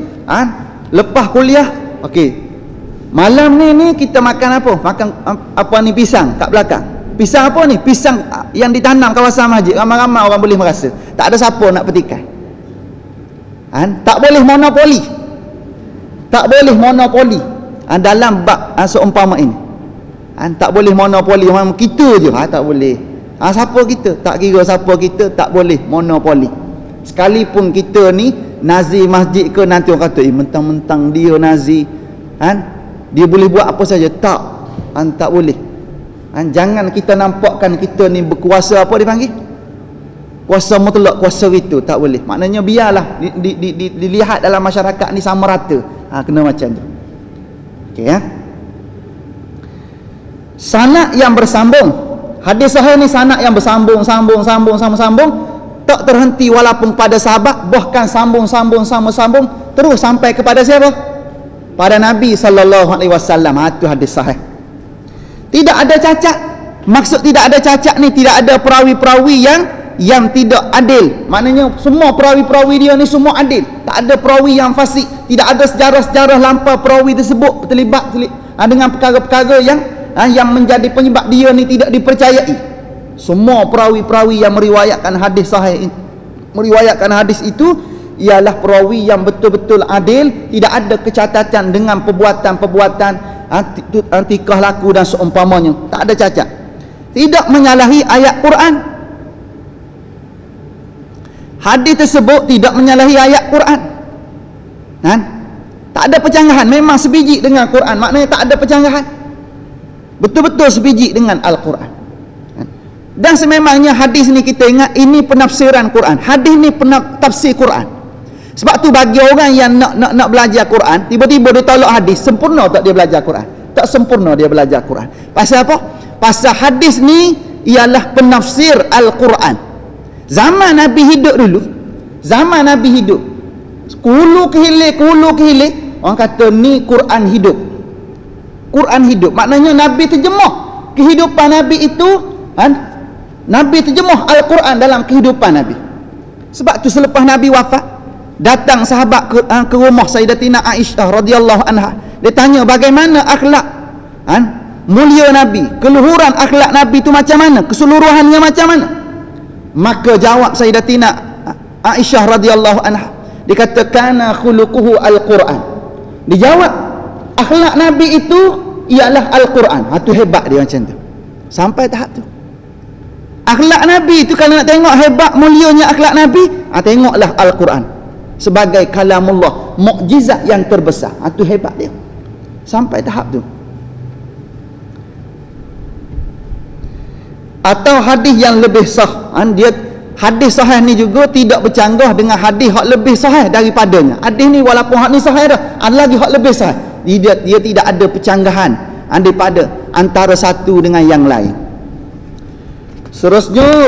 lepas kuliah, okey. Malam ni kita makan apa? Makan apa ni, pisang kat belakang. Pisang apa ni? Pisang yang ditanam kawasan masjid. Ramai-ramai orang boleh merasa. Tak ada siapa nak petikai. Tak boleh monopoli. Tak boleh monopoli. Dalam bab seumpama ini. Tak boleh monopoli. Kita je. Tak boleh. Siapa kita? Tak kira siapa kita, tak boleh monopoli. Sekalipun kita ni nazi masjid ke, nanti orang kata mentang-mentang dia nazi, dia boleh buat apa saja. Tak boleh. Jangan kita nampakkan kita ni berkuasa, apa dipanggil, kuasa mutlak, kuasa itu. Tak boleh. Maknanya biarlah dilihat dalam masyarakat ni sama rata. Kena macam tu. Okey ya. Sanad yang bersambung. Hadis sahih ni sanad yang bersambung, sambung, tak terhenti walaupun pada sahabat, bahkan sambung terus sampai kepada siapa? Pada Nabi sallallahu alaihi wasallam. Itu hadis sahih. Tidak ada cacat. Maksud tidak ada cacat ni, tidak ada perawi-perawi yang tidak adil. Maknanya semua perawi-perawi dia ni semua adil. Tak ada perawi yang fasik. Tidak ada sejarah-sejarah lampau perawi tersebut terlibat dengan perkara-perkara yang menjadi penyebab dia ni tidak dipercayai. Semua perawi-perawi yang meriwayatkan hadis sahih, meriwayatkan hadis itu ialah perawi yang betul-betul adil, tidak ada kecacatan dengan perbuatan-perbuatan tingkah laku dan seumpamanya. Tak ada cacat. Tidak menyalahi ayat Quran. Hadis tersebut tidak menyalahi ayat Quran. Tak ada percanggahan, memang sebiji dengan Quran. Maknanya tak ada percanggahan. Betul-betul sebiji dengan Al-Quran. Dan sememangnya hadis ni kita ingat, ini penafsiran Quran. Hadis ni tafsir Quran. Sebab tu bagi orang yang nak belajar Quran, tiba-tiba dia tolak hadis, sempurna tak dia belajar Quran? Tak sempurna dia belajar Quran. Pasal apa? Pasal hadis ni ialah penafsir Al-Quran. Zaman Nabi hidup dulu, zaman Nabi hidup, kulu kehilir, orang kata ni Quran hidup. Quran hidup, maknanya Nabi terjemah kehidupan Nabi itu, Nabi terjemah Al-Quran dalam kehidupan Nabi. Sebab tu selepas Nabi wafat, datang sahabat ke rumah Sayyidatina Aisyah radhiyallahu anha. Dia tanya bagaimana akhlak mulia Nabi, keluhuran akhlak Nabi itu macam mana, keseluruhannya macam mana. Maka jawab Sayyidatina Aisyah radhiyallahu anha, dikatakan khuluquhu Al-Quran. Dijawab akhlak Nabi itu ialah Al-Quran. Itu hebat dia macam tu. Sampai tahap tu. Akhlak Nabi itu kalau nak tengok hebat mulianya akhlak Nabi, tengoklah Al-Quran sebagai kalamullah, mukjizat yang terbesar. Itu hebat dia. Sampai tahap tu. Atau hadis yang lebih sah. Dia hadis sahih ni juga tidak bercanggah dengan hadis hak lebih sahih daripadanya. Hadis ni walaupun hak ni sahih dah, ada lagi hak lebih sahih. dia tidak ada percanggahan daripada antara satu dengan yang lain. Seterusnya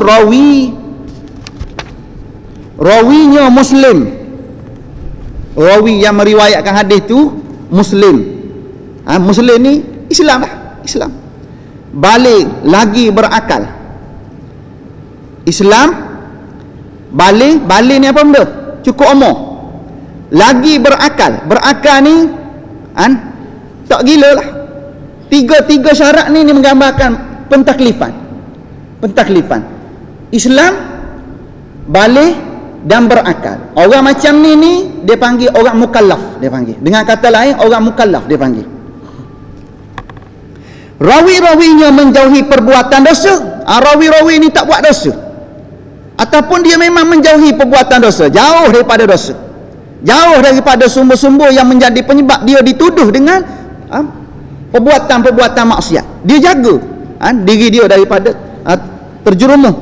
rawinya Muslim. Rawi yang meriwayatkan hadis tu Muslim. Muslim ni Islam lah, Islam. Balik lagi berakal. Islam balik ni apa benda? Cukup umur. Lagi berakal. Berakal ni tak gila lah. Tiga syarat ni menggambarkan pentaklifan. Islam, balik dan berakal. Orang macam ni dia panggil orang mukallaf, dia panggil. Dengan kata lain, orang mukallaf dia panggil. Rawi-rawinya menjauhi perbuatan dosa. Rawi-rawi ni tak buat dosa, ataupun dia memang menjauhi perbuatan dosa, jauh daripada dosa, jauh daripada sumber-sumber yang menjadi penyebab dia dituduh dengan perbuatan-perbuatan maksiat. Dia jaga diri dia daripada terjerumus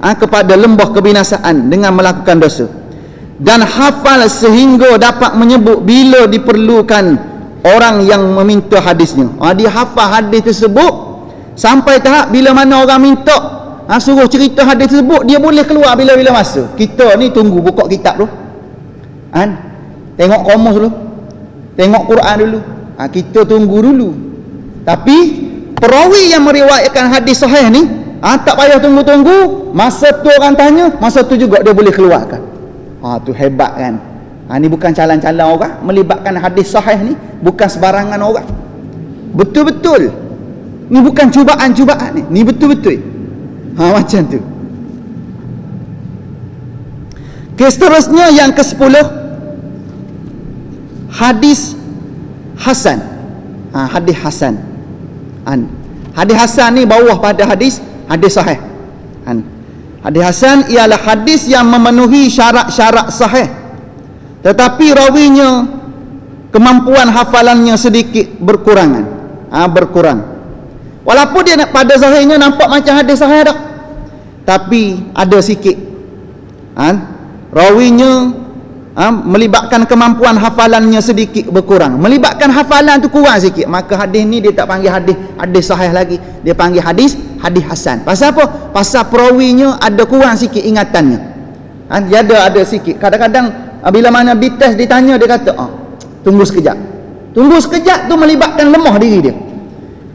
kepada lembah kebinasaan dengan melakukan dosa, dan hafal sehingga dapat menyebut bila diperlukan orang yang meminta hadisnya. Dia hafal hadis tersebut sampai tahap bila mana orang minta suruh cerita hadis tersebut, dia boleh keluar bila-bila masa. Kita ni tunggu buka kitab dulu, tengok kamus dulu, tengok Quran dulu, kita tunggu dulu. Tapi perawi yang meriwayatkan hadis sahih ni tak payah tunggu-tunggu. Masa tu orang tanya, masa tu juga dia boleh keluarkan. Tu hebat kan. Ni bukan calon-calon orang. Melibatkan hadis sahih ni bukan sebarangan orang. Betul-betul. Ni bukan cubaan-cubaan ni. Ni betul-betul. Macam tu. Seterusnya yang ke-10, hadis hasan. Hadis hasan. Hadis hasan ni bawah pada hadis sahih. Hadis hasan ialah hadis yang memenuhi syarat-syarat sahih, tetapi rawinya kemampuan hafalannya sedikit berkurang. Walaupun dia pada zahirnya nampak macam hadis sahih dah, tapi ada sikit rawinya melibatkan kemampuan hafalannya sedikit berkurang. Melibatkan hafalan tu kurang sikit, maka hadis ni dia tak panggil hadis sahih lagi, dia panggil hadis hasan. Pasal apa? Pasal perawinya ada kurang sikit ingatannya. Dia ada sikit. Kadang-kadang bila mana dites ditanya, dia kata tunggu sekejap. Tunggu sekejap tu melibatkan lemah diri dia.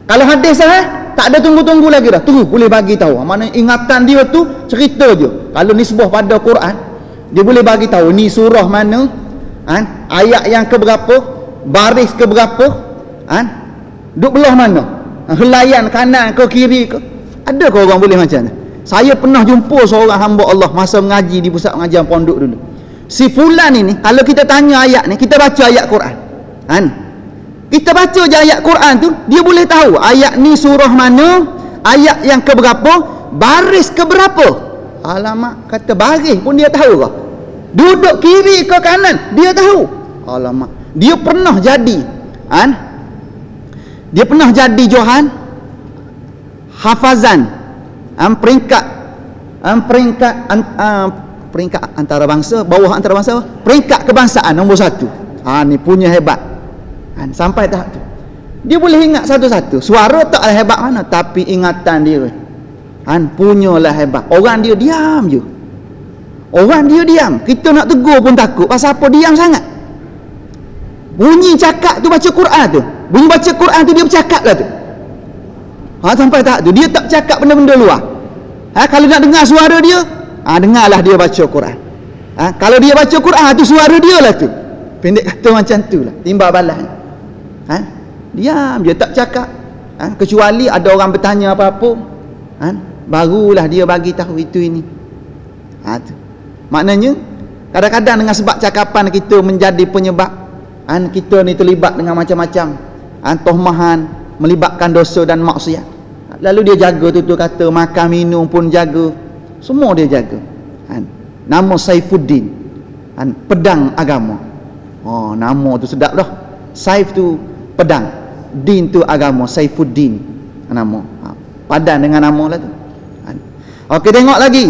Kalau hadis sahih tak ada tunggu-tunggu lagi dah, terus boleh bagi tahu. Mana ingatan dia tu cerita je. Kalau nisbah pada Quran, dia boleh bagi tahu ni surah mana, ayat yang keberapa, baris keberapa, duk belah mana, helaian kanan ke kiri ke. Ada ke orang boleh macam tu? Saya pernah jumpa seorang hamba Allah masa mengaji di pusat pengajian pondok dulu. Si fulan ini, kalau kita tanya ayat ni, kita baca ayat Quran, kita baca je ayat Quran tu, dia boleh tahu ayat ni surah mana, ayat yang keberapa, baris keberapa. Alamak, kata baris pun dia tahu ke? Duduk kiri ke kanan dia tahu. Alamak, dia pernah jadi dia pernah jadi Johan hafazan peringkat antarabangsa, bawah antarabangsa, peringkat kebangsaan nombor 1. Ni punya hebat. Sampai tahap tu dia boleh ingat satu-satu. Suara taklah hebat mana, tapi ingatan dia punyalah hebat. Orang dia diam je. Kita nak tegur pun takut. Pasal apa diam sangat? Bunyi cakap tu baca Quran tu, bunyi baca Quran tu dia bercakap lah tu. Sampai tahap tu dia tak cakap benda-benda luar. Kalau nak dengar suara dia, dengarlah dia baca Quran. Kalau dia baca Quran tu suara dia lah tu. Pendek kata macam tu lah, timbal balas. Diam je, tak cakap. Kecuali ada orang bertanya apa-apa, barulah dia bagi tahu itu ini. Tu. Maknanya kadang-kadang dengan sebab cakapan kita menjadi penyebab kita ni terlibat dengan macam-macam tohmahan, melibatkan dosa dan maksiat. Lalu dia jaga tutur kata, makan minum pun jaga, semua dia jaga. Nama Saifuddin, pedang agama. Nama tu sedap dah. Saif tu pedang, din tu agama, Saifuddin nama. Padan dengan nama lah tu. Okey, tengok lagi.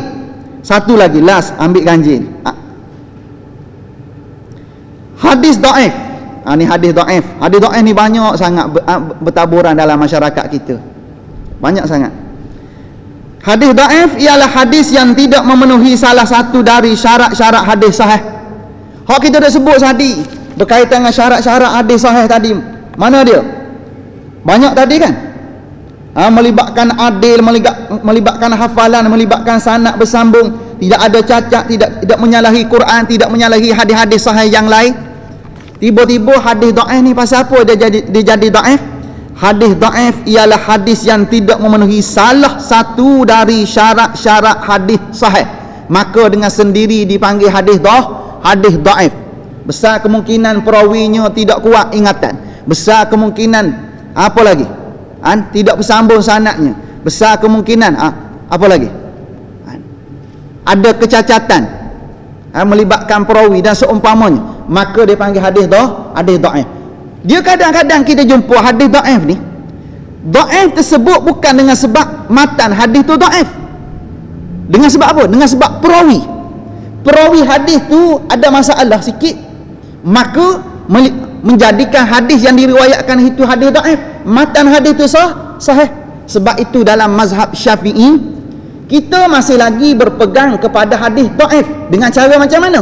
Satu lagi, last, ambil ganjil. Hadis daif. Ni hadis dhaif. Hadis dhaif ni banyak sangat bertaburan dalam masyarakat kita. Banyak sangat. Hadis dhaif ialah hadis yang tidak memenuhi salah satu dari syarat-syarat hadis sahih. Hak kita dah sebut tadi berkaitan dengan syarat-syarat hadis sahih tadi. Mana dia? Banyak tadi kan? Melibatkan adil, melibatkan hafalan, melibatkan sanad bersambung, tidak ada cacat, tidak menyalahi Quran, tidak menyalahi hadis-hadis sahih yang lain. Tiba-tiba hadis dhaif ni pasal apa dia jadi dhaif? Hadis dhaif ialah hadis yang tidak memenuhi salah satu dari syarat-syarat hadis sahih, maka dengan sendiri dipanggil hadis dhaif. Besar kemungkinan perawinya tidak kuat ingatan, besar kemungkinan apa lagi? Tidak bersambung sanadnya, besar kemungkinan apa lagi? Ada kecacatan melibatkan perawi dan seumpamanya, maka dia panggil hadis dhaif. Dia kadang-kadang kita jumpa hadis dhaif ni, dhaif tersebut bukan dengan sebab matan hadis tu dhaif. Dengan sebab apa? Dengan sebab perawi hadis tu ada masalah sikit, maka menjadikan hadis yang diriwayatkan itu hadis dhaif. Matan hadis itu sahih. Sebab itu dalam mazhab Syafi'i kita masih lagi berpegang kepada hadis dhaif. Dengan cara macam mana?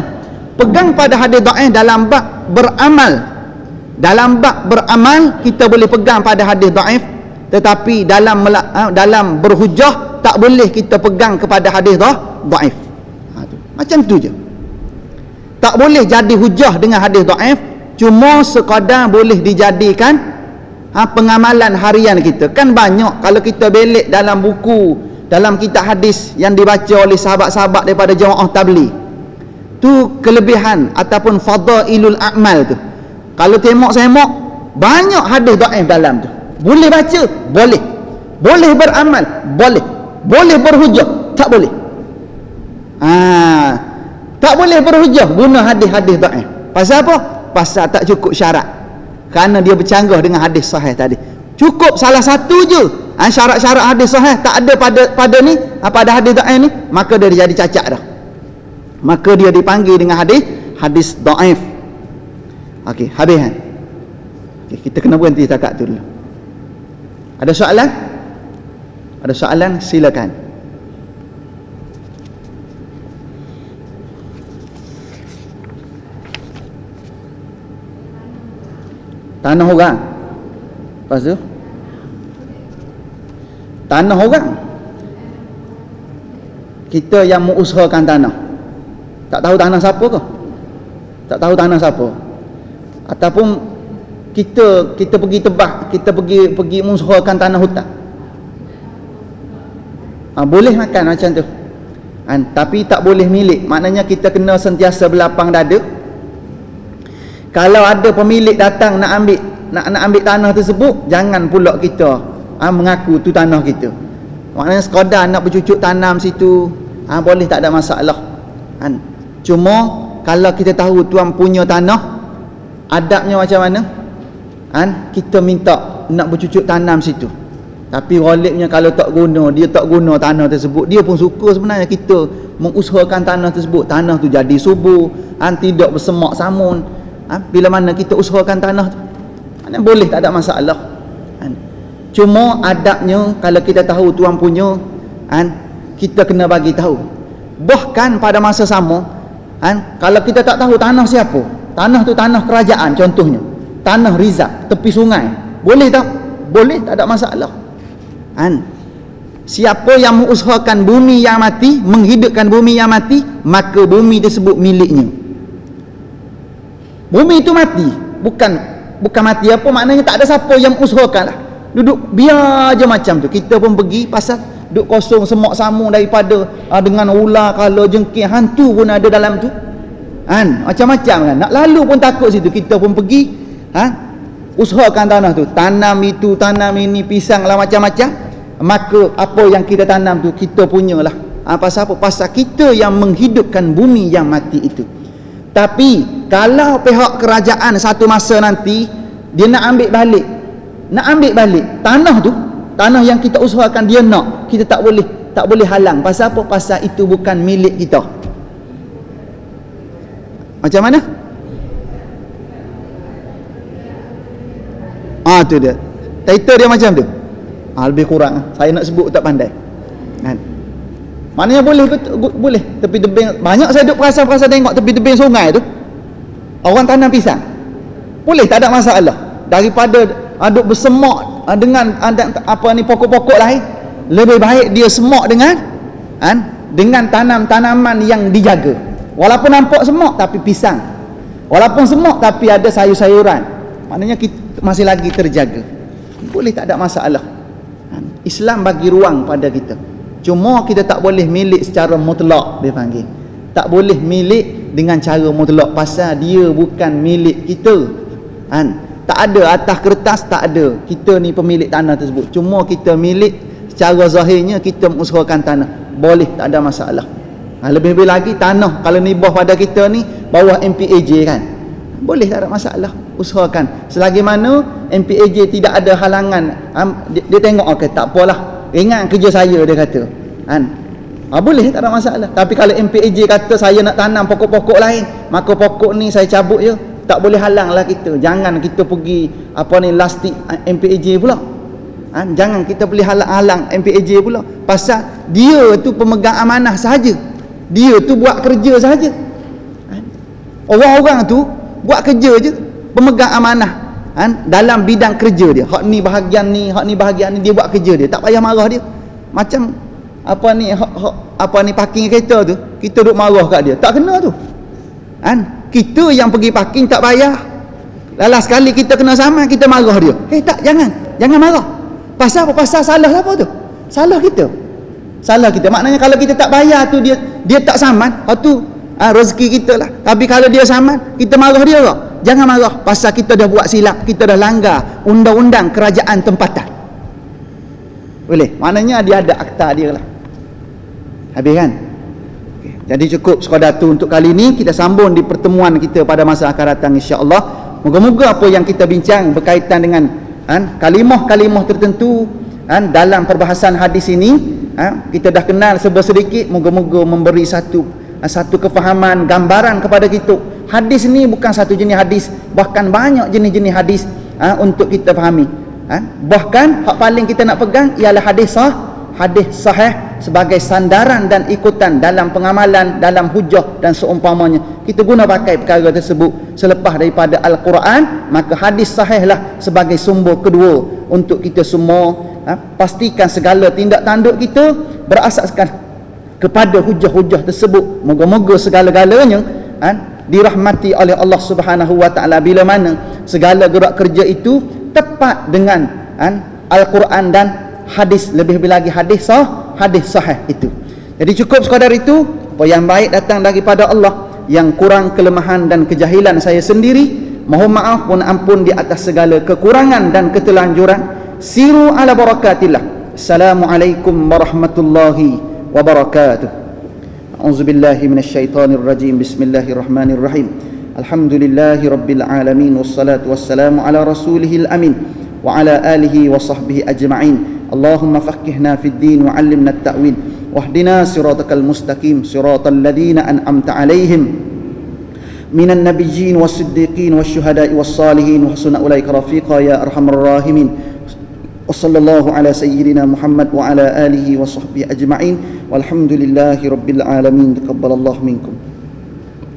Pegang pada hadis dhaif dalam bab beramal. Dalam bab beramal kita boleh pegang pada hadis dhaif, tetapi dalam berhujah tak boleh kita pegang kepada hadis dhaif. Macam tu je. Tak boleh jadi hujah dengan hadis dhaif, cuma sekadar boleh dijadikan pengamalan harian kita. Kan banyak kalau kita belik dalam buku, dalam kitab hadis yang dibaca oleh sahabat-sahabat daripada jamaah tabligh, tu kelebihan ataupun fadailul a'mal tu. Kalau tengok banyak hadis dhaif dalam tu. Boleh baca? Boleh. Boleh beramal? Boleh. Boleh berhujah? Tak boleh. Tak boleh berhujah guna hadis-hadis dhaif. Pasal apa? Pasal tak cukup syarat. Kerana dia bercanggah dengan hadis sahih tadi. Cukup salah satu je syarat-syarat hadis sahih tak ada pada hadis dhaif ni, maka dia jadi cacat dah. Maka dia dipanggil dengan hadis dhaif. Okey, habis kan? Okay, kita kena berhenti setakat tu dulu. Ada soalan? Ada soalan? Silakan. Tanah orang. Lepas tu tanah orang, kita yang mengusahakan tanah. Tak tahu tanah siapa ke? Tak tahu tanah siapa. Ataupun kita pergi tebak, kita pergi mengusahakan tanah hutan. Boleh makan macam tu. Tapi tak boleh milik. Maknanya kita kena sentiasa berlapang dada. Kalau ada pemilik datang nak ambil tanah tersebut, jangan pula kita mengaku tu tanah kita. Maknanya sekadar nak bercucuk tanam situ, boleh, tak ada masalah. Cuma kalau kita tahu tuan punya tanah, adabnya macam mana? Kita minta nak bercucuk tanam situ. Tapi ghalibnya kalau dia tak guna tanah tersebut, dia pun suka sebenarnya kita mengusahakan tanah tersebut. Tanah tu jadi subur, tidak bersemak samun. Bila mana kita usahakan tanah tu, boleh, tak ada masalah. Cuma adabnya kalau kita tahu tuan punya, kita kena bagi tahu. Bahkan pada masa sama, kalau kita tak tahu tanah siapa, tanah tu tanah kerajaan contohnya, tanah rizak tepi sungai, boleh tak? Boleh, tak ada masalah. Siapa yang mengusahakan bumi yang mati, menghidupkan bumi yang mati, maka bumi tersebut miliknya. Bumi itu mati, bukan mati apa maknanya, tak ada siapa yang mengusahakan lah. Duduk biar je macam tu. Kita pun pergi pasal duduk kosong, semak samung daripada dengan ular, kalau jengking, hantu pun ada dalam tu. Macam-macam kan. Nak lalu pun takut situ. Kita pun pergi usahakan tanah tu, tanam itu, tanam ini, pisang lah, macam-macam. Maka apa yang kita tanam tu kita punyalah. Pasal apa? Pasal kita yang menghidupkan bumi yang mati itu. Tapi kalau pihak kerajaan satu masa nanti dia nak ambil balik tanah tu, tanah yang kita usahakan dia nak, kita tak boleh halang. Pasal apa? Pasal itu bukan milik kita. Macam mana? Tu dia. Title dia macam tu. Lebih kurang saya nak sebut tak pandai. Kan? Maknanya boleh tepi tebing. Banyak saya duduk perasan tengok tepi tebing sungai tu. Orang tanam pisang. Boleh, tak ada masalah. Daripada duk bersemak dengan pokok-pokok lain, lebih baik dia semak dengan tanam-tanaman yang dijaga. Walaupun nampak semak tapi pisang. Walaupun semak tapi ada sayur-sayuran. Maknanya kita masih lagi terjaga. Boleh, tak ada masalah. Islam bagi ruang pada kita. Cuma kita tak boleh milik secara mutlak, dia panggil. Tak boleh milik dengan cara mutlak pasal dia bukan milik kita. Tak ada atas kertas, tak ada kita ni pemilik tanah tersebut. Cuma kita milik secara zahirnya, kita mengusahakan tanah. Boleh, tak ada masalah. Lebih-lebih lagi tanah kalau nibah pada kita ni bawah MPAJ kan, boleh, tak ada masalah. Usahakan selagi mana MPAJ tidak ada halangan. Dia tengok okey, tak apalah, ingat kerja saya, dia kata boleh, tak ada masalah. Tapi kalau MPAJ kata saya nak tanam pokok-pokok lain, maka pokok ni saya cabut je, tak boleh halanglah kita. Jangan kita pergi lastik MPAJ pula. Jangan kita boleh halang MPAJ pula, pasal dia tu pemegang amanah sahaja. Dia tu buat kerja sahaja. Orang-orang tu buat kerja je, pemegang amanah dalam bidang kerja dia. Hak ni bahagian ni, hak ni bahagian ni, dia buat kerja dia, tak payah marah dia. Macam parking kereta tu, kita duk marah kat dia, tak kena tu. Kita yang pergi parking tak payah. Lalas sekali kita kena saman, kita marah dia. Tak, jangan marah. Pasal apa? Pasal salah apa tu? Salah kita. Maknanya kalau kita tak bayar tu, dia tak saman, tu rezeki kita lah. Tapi kalau dia saman, kita marah dia tak? Jangan marah, pasal kita dah buat silap, kita dah langgar undang-undang kerajaan tempatan. Boleh, maknanya dia ada akta dia lah. Habis kan? Okay. Jadi cukup sekadar tu untuk kali ni. Kita sambung di pertemuan kita pada masa akan datang, insya-Allah. Moga-moga apa yang kita bincang berkaitan dengan kalimah-kalimah tertentu dalam perbahasan hadis ini, kita dah kenal sedikit. Moga-moga memberi satu kefahaman, gambaran kepada kita. Hadis ni bukan satu jenis hadis, bahkan banyak jenis-jenis hadis untuk kita fahami. Bahkan hak paling kita nak pegang ialah hadis sahih sebagai sandaran dan ikutan dalam pengamalan, dalam hujah dan seumpamanya. Kita guna pakai perkara tersebut selepas daripada Al-Quran, maka hadis sahihlah sebagai sumber kedua untuk kita semua pastikan segala tindak tanduk kita berasaskan kepada hujah-hujah tersebut. Moga-moga segala-galanya dirahmati oleh Allah Subhanahu wa taala bila mana segala gerak kerja itu tepat dengan Al-Quran dan hadis, lebih-lebih lagi hadis sahih itu. Jadi cukup sekadar itu. Apa yang baik datang daripada Allah, yang kurang kelemahan dan kejahilan saya sendiri, mohon maaf pun ampun di atas segala kekurangan dan ketelanjuran. Siru ala barakatillah. Assalamualaikum warahmatullahi wabarakatuh. A'udzubillahi minasyaitonir rajim. Bismillahirrahmanirrahim. Alhamdulillahi rabbil alamin, wassalatu wassalamu ala rasulihil amin wa ala alihi wa sahbihi ajma'in. Allahumma faqqihna fid din wa 'allimna at-ta'wil wahdina siratal mustaqim siratal ladzina an'amta 'alaihim minan nabiyyin was-siddiqin wasyuhada'i was-salihin wa hasuna ulaika rafiqa ya arhamar rahimin. Wassallallahu ala sayyidina Muhammad wa ala alihi wa sahbihi ajma'in walhamdulillahi rabbil alamin. Taqabbalallahu minkum.